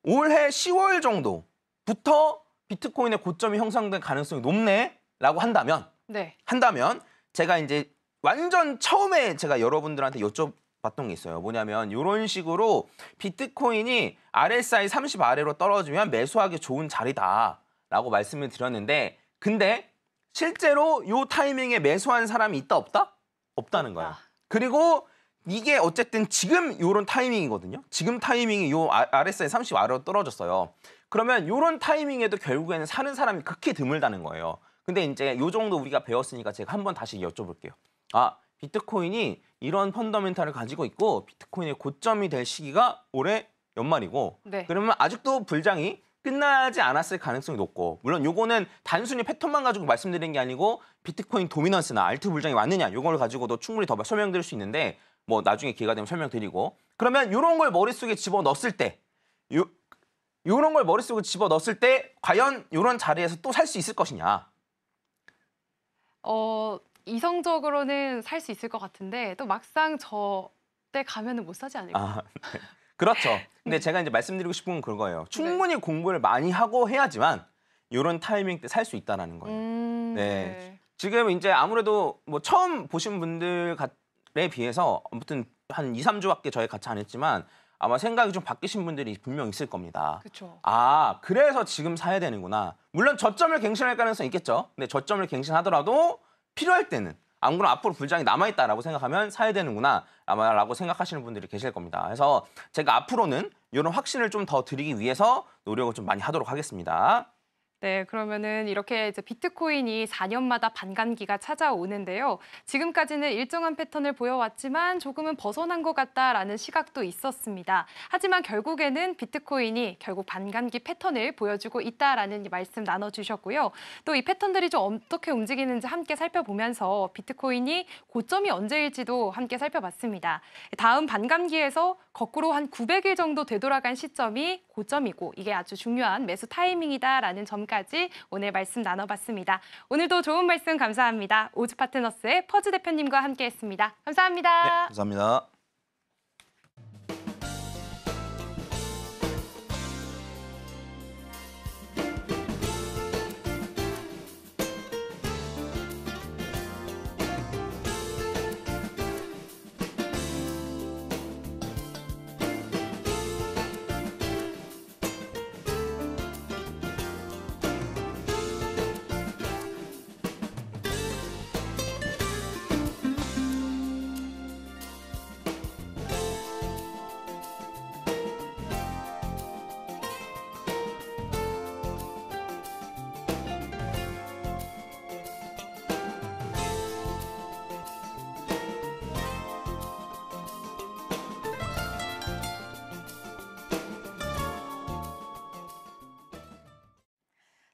올해 10월 정도부터 비트코인의 고점이 형성될 가능성이 높네라고 한다면 제가 이제 완전 처음에 제가 여러분들한테 여쭤봤던 게 있어요. 뭐냐면 이런 식으로 비트코인이 RSI 30 아래로 떨어지면 매수하기 좋은 자리다. 라고 말씀을 드렸는데 근데 실제로 이 타이밍에 매수한 사람이 있다 없다? 없다는 거예요. 그리고 이게 어쨌든 지금 이런 타이밍이거든요. 지금 타이밍이 요 RSI 30 아래로 떨어졌어요. 그러면 이런 타이밍에도 결국에는 사는 사람이 극히 드물다는 거예요. 근데 이제 요 정도 우리가 배웠으니까 제가 한번 다시 여쭤볼게요. 비트코인이 이런 펀더멘탈을 가지고 있고 비트코인의 고점이 될 시기가 올해 연말이고 그러면 아직도 불장이 끝나지 않았을 가능성이 높고 물론 요거는 단순히 패턴만 가지고 말씀드리는 게 아니고 비트코인 도미넌스나 알트 불장이 왔느냐 요걸 가지고도 충분히 더 설명드릴 수 있는데 뭐 나중에 기회가 되면 설명드리고 그러면 요런 걸 머릿속에 집어넣었을 때 요런 걸 머릿속에 집어넣었을 때 과연 요런 자리에서 또 살 수 있을 것이냐? 이성적으로는 살 수 있을 것 같은데 또 막상 저때 가면은 못 사지 않을까? 네. 그렇죠. 근데 제가 이제 말씀드리고 싶은 건 그거예요. 충분히 공부를 많이 하고 해야지만 이런 타이밍 때 살 수 있다라는 거예요. 네. 지금 이제 아무래도 뭐 처음 보신 분들에 비해서 아무튼 한 2, 3주밖에 저희 같이 안 했지만 아마 생각이 좀 바뀌신 분들이 분명 있을 겁니다. 그렇죠. 그래서 지금 사야 되는구나. 물론 저점을 갱신할 가능성이 있겠죠. 근데 저점을 갱신하더라도 필요할 때는 안 그러면 앞으로 불장이 남아있다라고 생각하면 사야 되는구나 라고 생각하시는 분들이 계실 겁니다. 그래서 제가 앞으로는 이런 확신을 좀 더 드리기 위해서 노력을 좀 많이 하도록 하겠습니다. 네, 그러면은 이렇게 이제 비트코인이 4년마다 반감기가 찾아오는데요. 지금까지는 일정한 패턴을 보여왔지만 조금은 벗어난 것 같다라는 시각도 있었습니다. 하지만 결국에는 비트코인이 결국 반감기 패턴을 보여주고 있다라는 말씀 나눠주셨고요. 또 이 패턴들이 좀 어떻게 움직이는지 함께 살펴보면서 비트코인이 고점이 언제일지도 함께 살펴봤습니다. 다음 반감기에서 거꾸로 한 900일 정도 되돌아간 시점이 고점이고 이게 아주 중요한 매수 타이밍이다라는 점까지 오늘 말씀 나눠봤습니다. 오늘도 좋은 말씀 감사합니다. 오즈파트너스의 퍼즈 대표님과 함께했습니다. 감사합니다. 네, 감사합니다.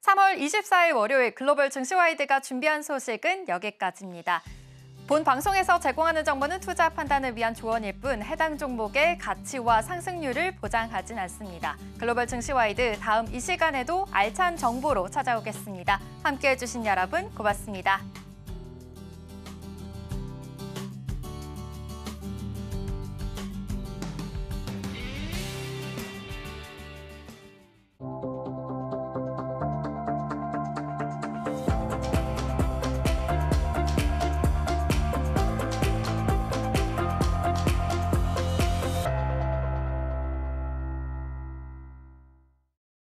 (3월 24일) 월요일 글로벌 증시와이드가 준비한 소식은 여기까지입니다. 본 방송에서 제공하는 정보는 투자 판단을 위한 조언일 뿐 해당 종목의 가치와 상승률을 보장하진 않습니다. 글로벌 증시와이드 다음 이 시간에도 알찬 정보로 찾아오겠습니다. 함께해 주신 여러분 고맙습니다.